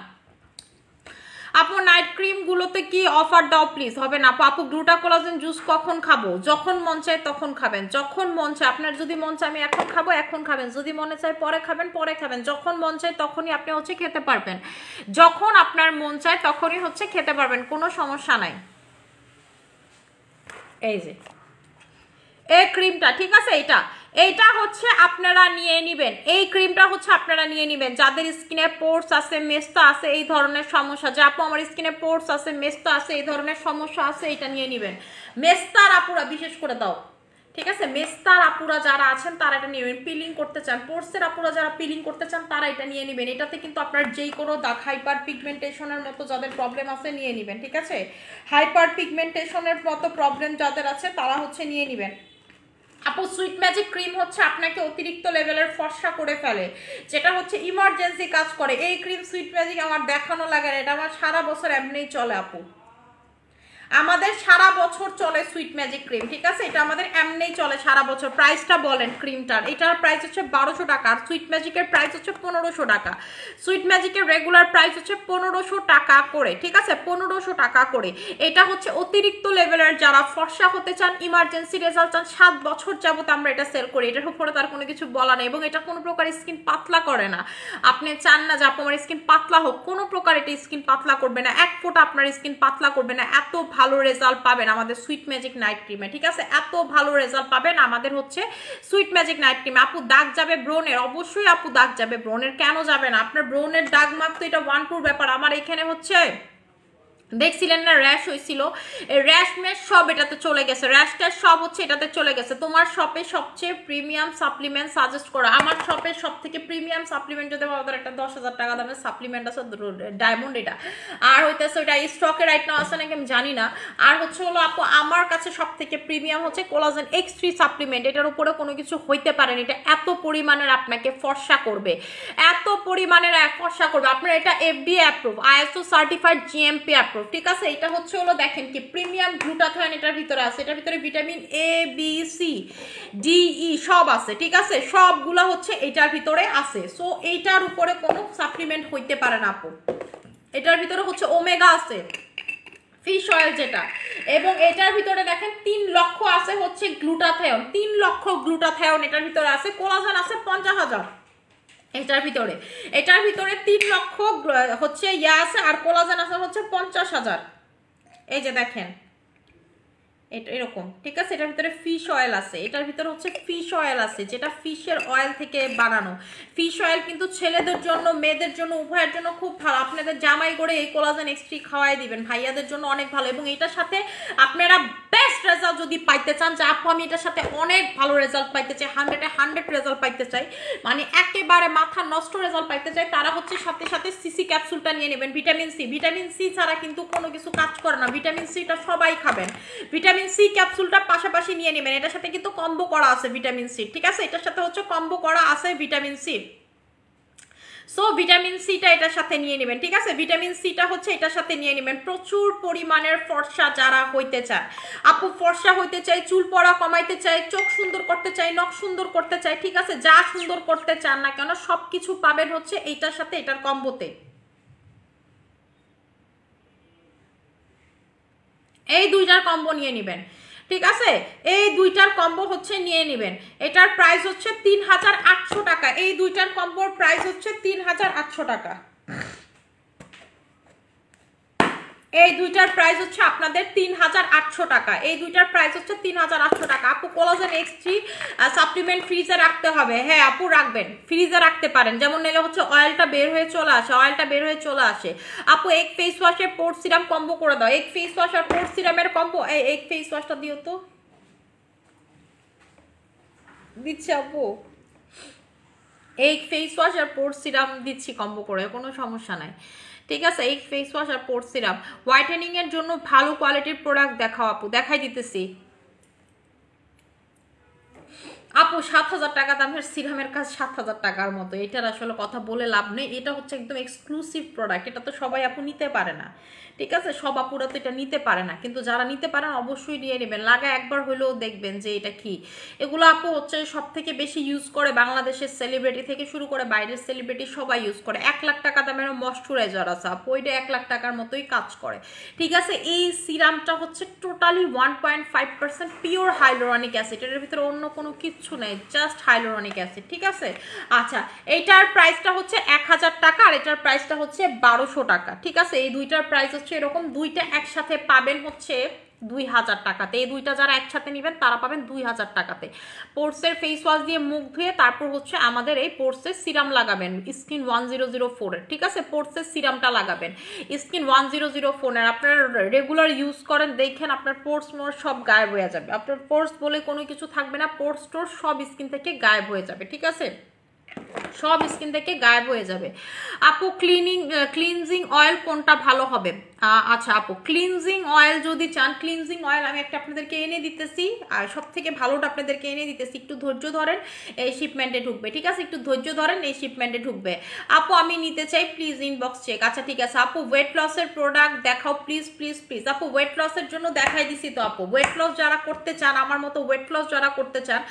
আপু নাইট ক্রিম গুলোতে কি অফার দাও প্লিজ? হবে না আপু। গ্লুটাকোলাজেন জুস কখন খাবো? যখন মন চায় তখন খাবেন, যখন মন চায় আপনার। যদি মন চায় আমি এখন খাবো এখন খাবেন, যদি মনে চায় পরে খাবেন পরে খাবেন, যখন মন চায় তখনই আপনি হচ্ছে খেতে পারবেন, যখন আপনার মন চায় তখনই হচ্ছে খেতে পারবেন, কোনো সমস্যা নাই। এই যে এই ক্রিমটা, ঠিক আছে, এইটা হচ্ছে আপনারা নিয়ে নেবেন, এই ক্রিমটা হচ্ছে আপনারা নিয়ে নেবেন যাদের স্কিনে পোর্স আছে, মেস্তা আছে, এই ধরনের সমস্যা, যে আপু আমার স্কিনে পোর্স আছে, মেস্তা আছে, এই ধরনের সমস্যা আছে, এটা নিয়ে নেবেন। মেস্তার আপুরা বিশেষ করে দাও, ঠিক আছে, মেস্তার আপুরা যারা আছেন তারা এটা নিয়ে নেবেন। পিলিং করতে চান, পোর্সের আপুরা যারা পিলিং করতে চান তারা এটা নিয়ে নেবেন। এটাতে কিন্তু আপনার যেই কোনো দাগ, হাইপার পিগমেন্টেশনের মতো যাদের প্রবলেম আছে নিয়ে নেবেন। ঠিক আছে, হাইপার পিগমেন্টেশনের মতো প্রবলেম যাদের আছে তারা হচ্ছে নিয়ে নেবেন। আপু সুইট ম্যাজিক ক্রিম হচ্ছে আপনাকে অতিরিক্ত লেভেলের ফর্সা করে ফেলে, যেটা হচ্ছে ইমার্জেন্সি কাজ করে। এই ক্রিম সুইট ম্যাজিক আমার দেখানো লাগে না, এটা আমার সারা বছর এমনিই চলে আপু, আমাদের সারা বছর চলে সুইট ম্যাজিক ক্রিম। ঠিক আছে, এটা আমাদের এমনিই চলে সারা বছর। প্রাইসটা বলেন ক্রিমটার, এটার প্রাইস হচ্ছে 1200 টাকা, আর সুইট ম্যাজিকের প্রাইস হচ্ছে 1500 টাকা। সুইট ম্যাজিকের রেগুলার প্রাইস হচ্ছে 1500 টাকা করে। ঠিক আছে, 1500 টাকা করে। এটা হচ্ছে অতিরিক্ত লেভেলের যারা ফর্সা হতে চান, ইমার্জেন্সি রেজাল্ট চান, 7 বছর যাবত আমরা এটা সেল করি, এটার উপরে তার কোনো কিছু বলা নেই। এবং এটা কোনো প্রকার স্কিন পাতলা করে না, আপনি চান না যে আপু আমার স্কিন পাতলা হোক, কোনো প্রকার এটা স্কিন পাতলা করবে না, এক ফোঁটা আপনার স্কিন পাতলা করবে না। এত ভালো রেজাল্ট পাবেন আমাদের সুইট ম্যাজিক নাইট ক্রিমে। ঠিক আছে, এত ভালো রেজাল্ট পাবেন আমাদের হচ্ছে সুইট ম্যাজিক নাইট ক্রিমে। আপু দাগ যাবে ব্রনের? অবশ্যই আপু দাগ যাবে ব্রনের, কেন যাবে না? আপনার ব্রনের দাগ মাগ তো এটা 1-2 ব্যাপার। আমার এখানে হচ্ছে দেখছিলেন না র্যাশ হয়েছিল, র্যাশ ম্যাশ সব এটাতে চলে গেছে, র্যাশ ট্যাশ সব হচ্ছে এটাতে চলে গেছে। তোমার শপে সবচেয়ে প্রিমিয়াম সাপ্লিমেন্ট সাজেস্ট করো। আমার শপের সব থেকে প্রিমিয়াম সাপ্লিমেন্ট যদি আমাদের একটা 10,000 টাকা দামের সাপ্লিমেন্ট আছে, ডায়মন্ড, এটা আর হইতেছে ওইটা স্টকে রাইট নাও আছে নাকি আমি জানি না। আর হচ্ছে হলো আপু আমার কাছে সব থেকে প্রিমিয়াম হচ্ছে কোলাজেন X3 সাপ্লিমেন্ট, এটার উপরে কোনো কিছু হইতে পারেন। এটা এত পরিমাণের আপনাকে ফর্সা করবে, এত পরিমাণের ফর্সা করবে আপনার। এটা FDA approve, ISO certified, GMP approve. ঠিক আছে, এটা হচ্ছে হলো দেখেন কি প্রিমিয়াম গ্লুটাথায়োন এটার ভিতরে আছে, এটার ভিতরে vitamin A B C D E সব আছে। ঠিক আছে, সবগুলা হচ্ছে এটার ভিতরে আছে। সো এইটার উপরে কোনো সাপ্লিমেন্ট হইতে পারে না আপু। এটার ভিতরে হচ্ছে ওমেগা আছে, ফিশ অয়েল যেটা, এবং এটার ভিতরে দেখেন 3 লক্ষ আছে হচ্ছে গ্লুটাথায়োন, 3 লক্ষ গ্লুটাথায়োন এটার ভিতরে আছে। কোলাজেন আছে 50,000 এটার ভিতরে 3 লক্ষ হচ্ছে ইয়া আছে, আর কোলাজেন আছে হচ্ছে 50,000। এই যে দেখেন এটা এরকম। ঠিক আছে, এটার ভিতরে ফিশ অয়েল আছে, এটার ভিতরে হচ্ছে ফিশ অয়েল আছে, যেটা ফিশের অয়েল থেকে বানানো। ফিশ অয়েল কিন্তু ছেলেদের জন্য মেয়েদের জন্য উভয়ের জন্য খুব ভালো। আপনাদের জামাই করে এই কোলাজেন X3 খাওয়াই দিবেন, ভাইয়াদের জন্য অনেক ভালো। এবং এটার সাথে আপনারা বেস্ট রেজাল্ট যদি পাইতে চান, যে আপু আমি এটার সাথে অনেক ভালো রেজাল্ট পাইতে চাই, 100 রেজাল্ট পাইতে চাই, মানে একেবারে মাথা নষ্ট রেজাল্ট পাইতে চাই, তারা হচ্ছে সাথে সাথে সিসি ক্যাপসুলটা নিয়ে নেবেন। ভিটামিন সি ছাড়া কিন্তু কোনো কিছু কাজ করে না, ভিটামিন সিটা সবাই খাবেন। ভিটামিন সি ক্যাপসুলটা পাশাপাশি নিয়ে নেবেন, এটার সাথে কিন্তু কম্বো করা আছে ভিটামিন সি। ঠিক আছে, এটার সাথে হচ্ছে কম্বো করা আছে ভিটামিন সি। সো ভিটামিন সিটা এটার সাথে নিয়ে নেবেন। ঠিক আছে, ভিটামিন সিটা হচ্ছে এটার সাথে নিয়ে নেবেন। প্রচুর পরিমাণের ফর্সা যারা হইতে চায়, আপু ফর্সা হইতে চাই, চুল পড়া কমাইতে চাই, চোখ সুন্দর করতে চাই, নখ সুন্দর করতে চাই, ঠিক আছে, যা সুন্দর করতে চান না কেন সব কিছু পাবেন হচ্ছে এইটার সাথে, এটার কম্বোতে। এই দুইটার কম্বো নিয়ে নেবেন। ঠিক আছে, এই দুইটার কম্বো হচ্ছে নিয়ে নেবেন। এটার প্রাইস হচ্ছে 3800 টাকা, এই দুইটার কম্বোর প্রাইস হচ্ছে 3800 টাকা। এই দুইটার প্রাইস হচ্ছে আপনাদের 3800 টাকা। এই দুইটার প্রাইস হচ্ছে 3800 টাকা। আপু কোলাজেন X3 সাপ্লিমেন্ট ফ্রিজে রাখতে হবে? হ্যাঁ আপু রাখবেন, ফ্রিজে রাখতে পারেন। যেমন নিলে হচ্ছে অয়েলটা বের হয়ে চলে আসে, অয়েলটা বের হয়ে চলে আসে। আপু এক ফেস ওয়াশের পোর্ট সিরাম কম্বো করে দাও। এক ফেস ওয়াশ আর পোর্ট সিরামের কম্বো। এই এক ফেস ওয়াশটা দিও তো, দিচ্ছে আপু। এই ফেস ওয়াশ আর পোর্ট সিরাম দিচ্ছি কম্বো করে, কোনো সমস্যা নাই, ঠিক আছে। এই ফেস ওয়াশ আর পোর্ট সিরাম হোয়াইটেনিং এর জন্য ভালো কোয়ালিটির প্রোডাক্ট দেখাও আপু, দেখাই দিতেছি। আপু 7000 টাকা দামের সিরামের কাজ 7000 টাকার মতো, এটার আসলে কথা বলে লাভ নেই। এটা হচ্ছে একদম এক্সক্লুসিভ প্রোডাক্ট, এটা তো সবাই আপু নিতে পারে না, ঠিক আছে। সব আপুরা তো এটা নিতে পারে না, কিন্তু যারা নিতে পারেন অবশ্যই নিয়ে নেবেন। লাগা একবার হলেও দেখবেন যে এটা কি। এগুলো আপু হচ্ছে সব থেকে বেশি ইউজ করে বাংলাদেশের সেলিব্রিটি থেকে শুরু করে বাইরের সেলিব্রিটি সবাই ইউজ করে। 1 লাখ টাকা দামের ময়শ্চারাইজার আছে আপু, ওইটা 1 লাখ টাকার মতোই কাজ করে, ঠিক আছে। এই সিরামটা হচ্ছে টোটালি 1.5% পিওর হাইলোরনিক অ্যাসিড, এর ভিতরে অন্য কোনো কিচ্ছু নেই, জাস্ট হাইলোরনিক অ্যাসিড, ঠিক আছে। আচ্ছা এইটার প্রাইসটা হচ্ছে 1000 টাকা আর এটার প্রাইসটা হচ্ছে 1200 টাকা, ঠিক আছে। এই দুইটার প্রাইস হচ্ছে এরকম, দুইটা একসাথে পাবেন হচ্ছে 2000 টাকাতে। এই দুইটা যারা একসাথে নেবেন তারা পাবেন 2000 টাকাতে। পোর্সের ফেস ওয়াশ দিয়ে মুখ ধুয়ে তারপর হচ্ছে আমাদের এই পোর্সের সিরাম লাগাবেন স্কিন 1004 এর, ঠিক আছে। পোর্সের সিরামটা লাগাবেন স্কিন 1004 এর। আপনার রেগুলার ইউজ করেন, দেখেন আপনার পোর্স মোর সব গায়েব হয়ে যাবে। আপনার পোর্স বলে কোনো কিছু থাকবে না, পোর্স টোর সব স্কিন থেকে গায়েব হয়ে যাবে, ঠিক আছে, সব স্কিন থেকে গায়েব হয়ে যাবে। আপু ক্লিনজিং অয়েল কোনটা ভালো হবে? আচ্ছা আপু ক্লিনজিং অয়েল যদি চান, ক্লিনজিং অয়েল আমি একটা আপনাদেরকে এনে দিতেছি, আর সব থেকে ভালোটা আপনাদেরকে এনে দিতেছি। একটু ধৈর্য ধরেন, এই শিপমেন্টে ঢুকবে, ঠিক আছে। একটু ধৈর্য ধরেন, এই শিপমেন্টে ঢুকবে। আপু আমি নিতে চাই, প্লিজ ইনবক্স চেক। আচ্ছা ঠিক আছে আপু, ওয়েট লসের প্রোডাক্ট দেখাও প্লিজ প্লিজ প্লিজ। আপু ওয়েট লসের জন্য দেখাই দিছি তো আপু। ওয়েট লস যারা করতে চান, আমার মতো ওয়েট লস যারা করতে চান,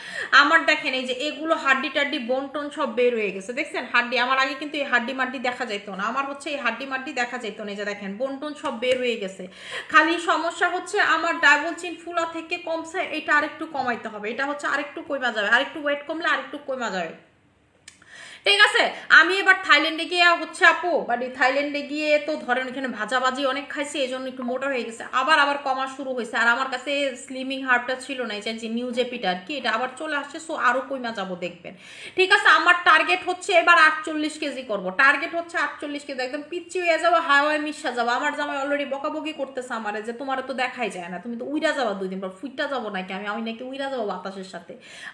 আমার দেখেন এই যে এগুলো হাড্ডি টাড্ডি বোন টোন সব বের হয়ে গেছে, দেখছেন হাড্ডি। আমার আগে কিন্তু এই হাড্ডি মাড্ডি দেখা যাইতো না, আমার হচ্ছে এই হাড্ডি মাড্ডি দেখা যাইতো না, এই যে দেখেন বোন টোন সব বের হয়ে গেছে। খালি সমস্যা হচ্ছে আমার ডাবল চিন ফুলা থেকে কমছে, এটা আরেকটু কমাইতে হবে। এটা হচ্ছে আরেকটু কমা যাবে, আরেকটু ওয়েট কমলে আরেকটু কমা যাবে, ঠিক আছে। আমি এবার থাইল্যান্ডে গিয়ে হচ্ছে আপু, বাট থাইল্যান্ডে গিয়ে তো ধরেন এখানে ভাজাভাজি অনেক খাইছি, এই জন্য একটু মোটা হয়ে গেছে, আবার কমা শুরু হয়েছে। আর আমার কাছে স্লিমিং হার্বটা ছিল না, যে নিউ জেপিটা আর কি, এটা আবার চলে আসছে, সো আরো কমা যাবো দেখবেন, ঠিক আছে। আমার টার্গেট হচ্ছে এবার 48 কেজি করবো, টার্গেট হচ্ছে 48 কেজি, একদম পিচ্ছি হয়ে যাবো, হাওয়ায় মিশা যাবো। আমার জামাই অলরেডি বকাবকি করতেছে আমারে যে তোমার তো দেখাই যায় না, তুমি তো উইরা যাবো 2 দিন পর, ফুইটা যাবো নাকি আমি নাকি উইরা যাবো বাতাসের সাথে।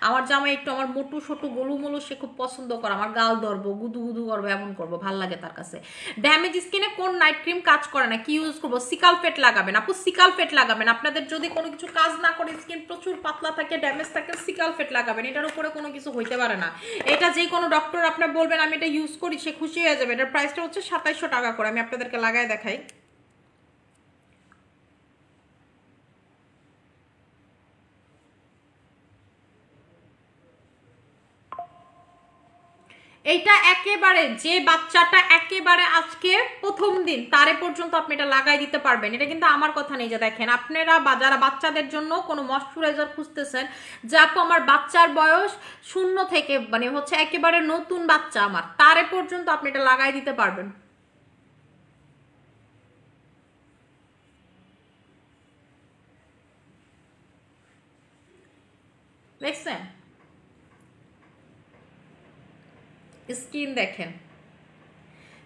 আমার জামাই একটু আমার মোটু সোটু গোলুমোলু সে খুব পছন্দ করে, আমার গাল ধরবো, গুদু গুদু করবো, এমন করবো, ভাল লাগে তার কাছে। ড্যামেজ স্কিনে কোন নাইট ক্রিম কাজ করে না, কি ইউজ করবো? সিকালফেট লাগাবেন আপু, সিকালফেট লাগাবেন। আপনাদের যদি কোনো কিছু কাজ না করে, স্কিন প্রচুর পাতলা থাকে, ড্যামেজ থাকে, সিকালফেট লাগাবেন, এটার উপরে কোনো কিছু হইতে পারে না। এটা যে কোনো ডক্টর আপনার বলবেন আমি এটা ইউজ করি, সে খুশি হয়ে যাবে। এটার প্রাইসটা হচ্ছে 2700 টাকা করে, আমি আপনাদেরকে লাগাই দেখাই। এইটা একেবারে যে বাচ্চাটা একেবারে আজকে প্রথম দিন তারে পর্যন্ত আপনি এটা লাগাই দিতে পারবেন, এটা কিন্তু আমার কথা নেই। যে দেখেন আপনারা যারা বাচ্চাদের জন্য কোনো ময়শ্চারাইজার খুঁজতেছেন, যে আপু আমার বাচ্চার বয়স 0 থেকে মানে হচ্ছে একেবারে নতুন বাচ্চা আমার, তারে পর্যন্ত আপনি এটা লাগাই দিতে পারবেন। দেখছেন স্কিন দেখেন,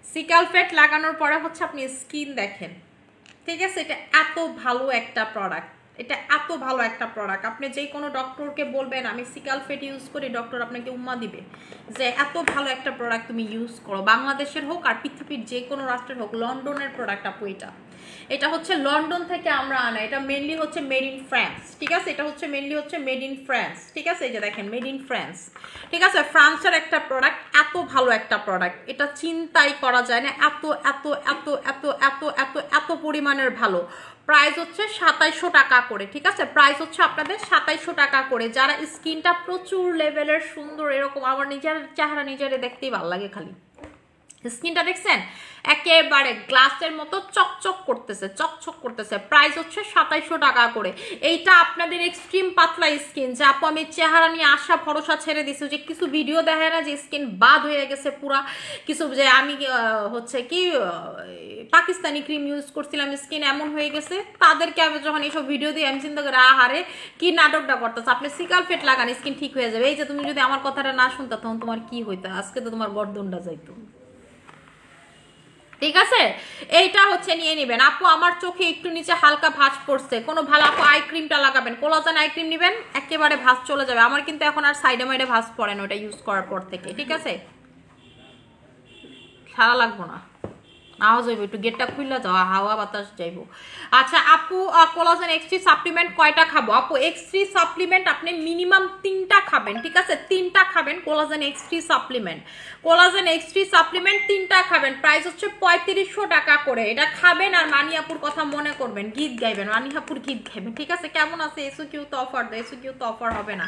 সিকালফেট লাগানোর পরে হচ্ছে আপনি স্কিন দেখেন, ঠিক আছে। এটা এত ভালো একটা প্রোডাক্ট, এটা এত ভালো একটা প্রোডাক্ট, আপনি যে কোনো ডক্টরকে বলবেন আমি সিকালফেট ইউজ করি, ডক্টর আপনাকে উম্মা দিবে যে এত ভালো একটা প্রোডাক্ট তুমি ইউজ করো। বাংলাদেশের হোক আর পৃথিবীর যে কোনো রাষ্ট্রের হোক, লন্ডনের প্রোডাক্ট আপু এটা, এটা হচ্ছে লন্ডন থেকে আমরা আনা, এটা মেনলি হচ্ছে মেড ইন ফ্রান্স, ঠিক আছে। এটা হচ্ছে মেনলি হচ্ছে মেড ইন ফ্রান্স, ঠিক আছে। এই যে দেখেন মেড ইন ফ্রান্স, ঠিক আছে। ফ্রান্সের একটা প্রোডাক্ট, এত ভালো একটা প্রোডাক্ট, এটা চিন্তাই করা যায় না, এত এত এত এত এত এত এত পরিমাণের ভালো। প্রাইস হচ্ছে 2700 টাকা করে, ঠিক আছে। প্রাইস হচ্ছে আপনাদের 2700 টাকা করে। যারা স্কিনটা প্রচুর লেভেলের সুন্দর, এরকম আমার নিজের চেহারা নিজেরে দেখতেই ভালো লাগে খালি, স্কিনটা দেখছেন একেবারে গ্লাসের মতো চকচক করতেছে, চকচক করতেছে। প্রাইস হচ্ছে 2700 টাকা করে। এইটা আপনাদের এক্সট্রিম পাতলা স্কিন, যে আপু আমি চেহারা নিয়ে আশা ভরসা ছেড়ে দিছি, যে কিছু ভিডিও দেখে না যে স্কিন বাদ হয়ে গেছে পুরা, কিছু যে আমি হচ্ছে কি পাকিস্তানি ক্রিম ইউজ করছিলাম স্কিন এমন হয়ে গেছে, তাদেরকে আমি যখন এইসব ভিডিও দিই আমি চিন্তা করি আহারে কি নাটকটা করতেছে, আপনি সিকাল ফেট লাগান স্কিন ঠিক হয়ে যাবে। এই যে তুমি যদি আমার কথাটা না শুনতা তখন তোমার কি হইতো, আজকে তো তোমার গর্দনটা যাইতো। ঠিক আছে, এইটা হচ্ছে নিয়ে নেবেন। আপু আমার চোখে একটু নিচে হালকা ভাঁজ পড়ছে, কোনো ভালো আপু আই ক্রিমটা লাগাবেন, কোলাজেন আই ক্রিম নেবেন, একেবারে ভাঁজ চলে যাবে। আমার কিন্তু এখন আর সাইডে মাইডে ভাঁজ পড়ে না ওটা ইউজ করার পর থেকে। ঠিক আছে, সারা লাগবো না, আওয়াজ হইব, একটু গেটটা খুললে যাও, হাওয়া বাতাস যাইব। আচ্ছা আপু কোলাজেন এক্স3 সাপ্লিমেন্ট কয়টা খাবো? আপু এক্স3 সাপ্লিমেন্ট আপনি মিনিমাম 3টা খাবেন। ঠিক আছে, 3টা খাবেন কোলাজেন এক্স3 সাপ্লিমেন্ট। কোলাজেন এক্স3 সাপ্লিমেন্ট 3টা খাবেন, প্রাইস হচ্ছে 3500 টাকা করে। এটা খাবেন আর মানিয়াপুর কথা মনে করবেন, গীত গাইবেন, মানিয়াপুর গীত গাইবেন। ঠিক আছে, কেমন আছে? এসও তো অফার দেয়, এসও তো অফার হবে না।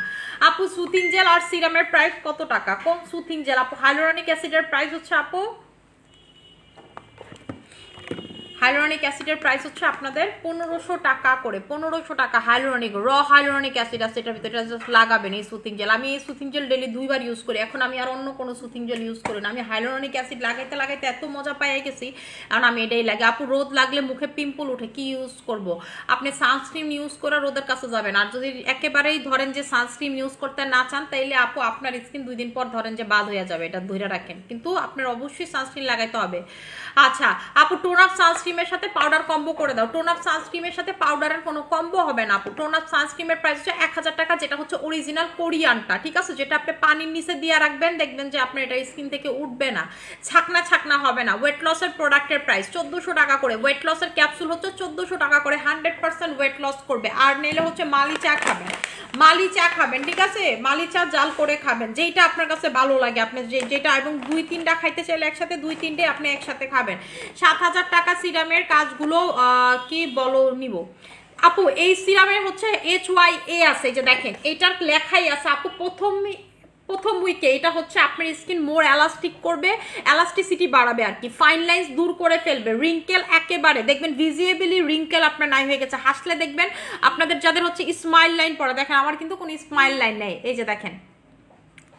আপু সুথিং জেল আর সিরামের প্রাইস কত টাকা? কোন সুথিং জেল? আপু হাইলোরনিক অ্যাসিডের প্রাইস হচ্ছে আপু, হাইলোরনিক অ্যাসিডের প্রাইস হচ্ছে আপনাদের 1500 টাকা করে। 1500 টাকা হাইলোরনিক, র হাইলোরনিক অ্যাসিড আছে এটার ভিতরে, জাস্ট লাগাবেন এই সুথিং জেল। আমি এই সুথিং জেল ডেলি 2বার ইউজ করি, এখন আমি আর অন্য কোনো সুথিং জেল ইউজ করি না। আমি হাইলোরনিক অ্যাসিড লাগাইতে লাগাইতে এত মজা পাই গেছি, কারণ আমি এটাই লাগে। আপু রোদ লাগলে মুখে পিম্পল উঠে, কি ইউজ করব? আপনি সানস্ক্রিন ইউজ করে রোদের কাছে যাবেন। আর যদি একেবারেই ধরেন যে সানস্ক্রিন ইউজ করতে না চান, তাইলে আপু আপনার স্কিন 2 দিন পর ধরেন যে বাদ হয়ে যাবে, এটা ধরে রাখেন, কিন্তু আপনার অবশ্যই সানস্ক্রিন লাগাইতে হবে। আচ্ছা আপু টোন আপ সানস্ক্রিমের সাথে পাউডার কম্বো করে দাও। টোন আপ সানস্ক্রিমের সাথে পাউডারের কোনো কম্বো হবে না আপু। টোন আপ সানস্ক্রিমের প্রাইস হচ্ছে 1000 টাকা, যেটা হচ্ছে অরিজিনাল কোরিয়ানটা। ঠিক আছে, যেটা আপনি পানির নিচে দিয়ে রাখবেন, দেখবেন যে আপনার এটা স্কিন থেকে উঠবে না, ছাকনা ছাকনা হবে না। ওয়েট লসের প্রোডাক্টের প্রাইস 1400 টাকা করে। ওয়েট লসের ক্যাপসুল হচ্ছে 1400 টাকা করে, 100% ওয়েট লস করবে। আর নিলে হচ্ছে মালি চা খাবেন, মালি চা খাবেন। ঠিক আছে, মালি চা জাল করে খাবেন, যেইটা আপনার কাছে ভালো লাগে আপনি যেটা, এবং 2-3টা খাইতে চাইলে একসাথে 2-3টে আপনি একসাথে খাবেন। 7000 টাকা সিরামের কাজগুলো কি বলো নিব আপু? এই সিরামের হচ্ছে HYA আছে, যে দেখেন এটার লেখাই আছে আপু প্রথম উইকে। এটা হচ্ছে আপনার স্কিন মোর এলাস্টিক করবে, এলাস্টিসিটি বাড়াবে আর কি, ফাইন লাইন্স দূর করে ফেলবে, রিঙ্কেল একেবারে দেখবেন ভিজিবলি রিঙ্কেল আপনার নাই হয়ে গেছে। হাসলে দেখবেন আপনাদের যাদের হচ্ছে স্মাইল লাইন পড়ে, দেখেন আমার কিন্তু কোনো স্মাইল লাইন নেই, এই যে দেখেন।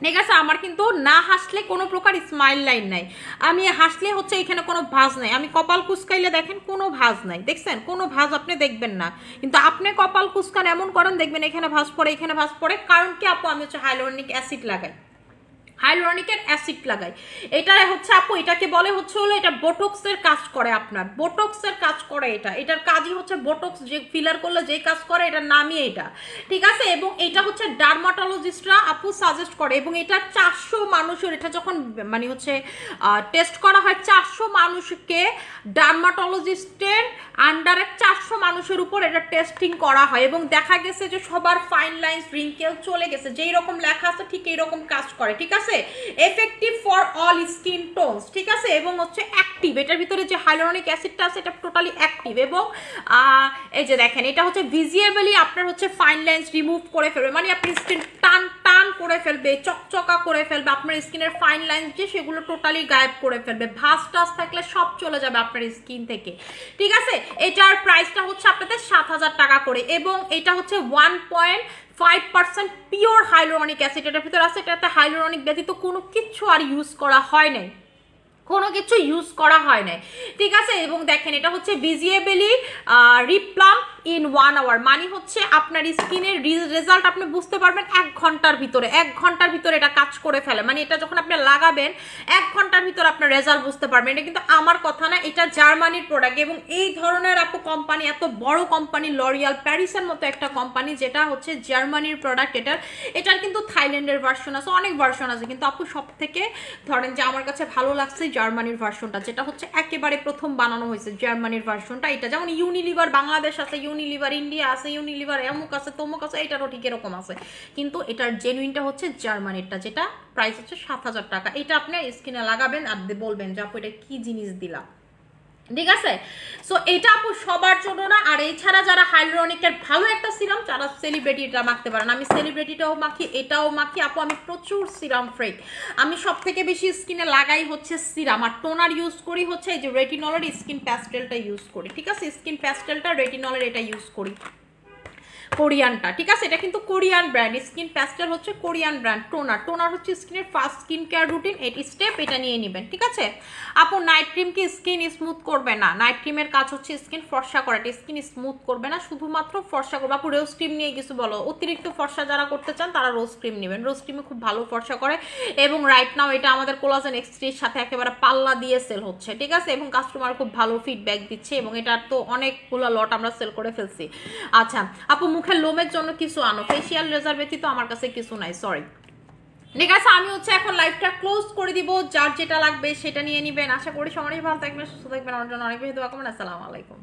ঠিক আছে, আমার কিন্তু না হাসলে কোনো প্রকার স্মাইল লাইন নাই, আমি হাসলে হচ্ছে এখানে কোনো ভাঁজ নাই। আমি কপাল কুচকাইলে দেখেন কোনো ভাঁজ নাই, দেখছেন কোনো ভাঁজ আপনি দেখবেন না, কিন্তু আপনি কপাল কুচকান এমন করেন দেখবেন এখানে ভাঁজ পড়ে, এখানে ভাঁজ পড়ে। কারণ কি আপু? আমি হচ্ছে হাইলোরনিক অ্যাসিড লাগাই, হাইলোরনিকের অ্যাসিড লাগাই। এটা হচ্ছে আপু, এটাকে বলে হচ্ছে হলো এটা বোটক্সের কাজ করে, আপনার বোটক্সের কাজ করে এটা। এটার কাজই হচ্ছে বোটক্স, যে ফিলার করলে যেই কাজ করে এটার নামই এটা। ঠিক আছে, এবং এটা হচ্ছে ডার্মাটোলজিস্টরা আপু সাজেস্ট করে, এবং এটা 400 মানুষের, এটা যখন মানে হচ্ছে টেস্ট করা হয় 400 মানুষকে, ডার্মাটোলজিস্টের আন্ডারে 400 মানুষের উপর এটা টেস্টিং করা হয়, এবং দেখা গেছে যে সবার ফাইন লাইন্স রিঙ্কেল চলে গেছে, যেই রকম লেখা আছে ঠিক এইরকম কাজ করে। ঠিক আছে, effective for all skin tones. ঠিক আছে, এবং হচ্ছে অ্যাক্টিভ, এটার ভিতরে যে হাইলোরনিক অ্যাসিডটা আছে এটা টোটালি অ্যাক্টিভ, এবং এই যে দেখেন এটা হচ্ছে ভিজিবলি আপনার হচ্ছে ফাইন লাইন্স রিমুভ করে ফেলবে, মানে আপনার স্কিন টান টান করে ফেলবে, চকচকা করে ফেলবে, আপনার স্কিনের ফাইন লাইন্স যে সেগুলো টোটালি গায়েব করে ফেলবে, ভাঁজ টাজ থাকলে সব চলে যাবে আপনার স্কিন থেকে। ঠিক আছে, এটার প্রাইসটা হচ্ছে আপনাদের 7000 টাকা করে, এবং এটা হচ্ছে 1.5% পিওর হাইলোরনিক অ্যাসিড এটার ভিতরে আছে। এটাতে হাইলোরনিক ব্যতীত কোনো কিছু আর ইউজ করা হয় নাই, কোনো কিছু ইউজ করা হয় নাই। ঠিক আছে, এবং দেখেন এটা হচ্ছে ভিজিবলি রিপ্লাম ইন 1 আওয়ার, মানে হচ্ছে আপনার স্কিনের রেজাল্ট আপনি বুঝতে পারবেন 1 ঘন্টার ভিতরে, 1 ঘন্টার ভিতরে এটা কাজ করে ফেলে, মানে এটা যখন আপনি লাগাবেন 1 ঘন্টার ভিতরে আপনার রেজাল্ট বুঝতে পারবেন। এটা কিন্তু আমার কথা না, এটা জার্মানির প্রোডাক্ট, এবং এই ধরনের আপু কোম্পানি, এত বড় কোম্পানি লরিয়াল প্যারিসের মতো একটা কোম্পানি, যেটা হচ্ছে জার্মানির প্রোডাক্ট। এটার কিন্তু থাইল্যান্ডের ভার্সন আছে, অনেক ভার্সন আছে, কিন্তু আপু সব থেকে ধরেন যে আমার কাছে ভালো লাগছে জার্মানির ভার্সনটা, যেটা হচ্ছে একেবারে প্রথম বানানো হয়েছে জার্মানির ভার্সনটা। এটা যেমন ইউনিলিভার বাংলাদেশ আছে, ইউনিলিভার ইন্ডিয়া আছে, ইউনিলিভার এমুক আছে, তমুক আছে, এটারও ঠিক এরকম আছে, কিন্তু এটার জেনুইনটা হচ্ছে জার্মানিরটা, যেটা প্রাইস হচ্ছে 7000 টাকা। এটা আপনি স্কিনে লাগাবেন আর বলবেন যে আপু এটা কি জিনিস দিলা। ঠিক আছে। সো এটা আপু সবার জন্য না। আর এছাড়া যারা হাইলুরনিকের ভালো একটা সিরাম, যারা সেলিব্রিটিটা মাখতে পারেন, আমি সেলিব্রিটিটাও মাখি, এটাও মাখি আপু। আমি প্রচুর সিরাম ফ্রেক, আমি সব থেকে বেশি স্কিনে লাগাই হচ্ছে সিরাম। আর টোনার ইউজ করি হচ্ছে এই যে রেটিনলের স্কিন প্যাস্টেলটা ইউজ করি, ঠিক আছে। স্কিন প্যাস্টেলটা রেটিনলের এটা ইউজ করি, কোরিয়ানটা, ঠিক আছে। এটা কিন্তু কোরিয়ান ব্র্যান্ড, স্কিন প্যাস্টেল হচ্ছে কোরিয়ান ব্র্যান্ড। টোনার হচ্ছে স্কিনের ফার্স্ট স্কিন কেয়ার রুটিন, এটি স্টেপ, এটা নিয়ে নেবেন, ঠিক আছে। আপু নাইট ক্রিম কি স্কিন স্মুথ করবে না? নাইট ক্রিমের কাজ হচ্ছে স্কিন ফর্সা করে, এটা স্কিন স্মুথ করবে না, শুধুমাত্র ফর্সা করবে। আপু রোজ ক্রিম নিয়ে কিছু বলো। অতিরিক্ত ফর্সা যারা করতে চান তারা রোজ ক্রিম নেবেন, রোজ ক্রিমে খুব ভালো ফর্সা করে। এবং রাইট নাও এটা আমাদের কোলাজেন এক্স3 সাথে একেবারে পাল্লা দিয়ে সেল হচ্ছে, ঠিক আছে। এবং কাস্টমার খুব ভালো ফিডব্যাক দিচ্ছে, এবং এটার তো অনেকগুলো লট আমরা সেল করে ফেলছি। আচ্ছা আপু মুখের লোমের জন্য কিছু আনো, ফেসিয়াল রেজার ব্যতীত আমার কাছে কিছু নাই, সরি। ঠিক আছে, আমি হচ্ছে এখন লাইভটা ক্লোজ করে দিব। যার যেটা লাগবে সেটা নিয়ে নিবেন। আশা করি সবাই ভালো থাকবেন, সুস্থ থাকবেন। আমার জন্য অনেক বেশি দোয়া করবেন। আসসালামু আলাইকুম।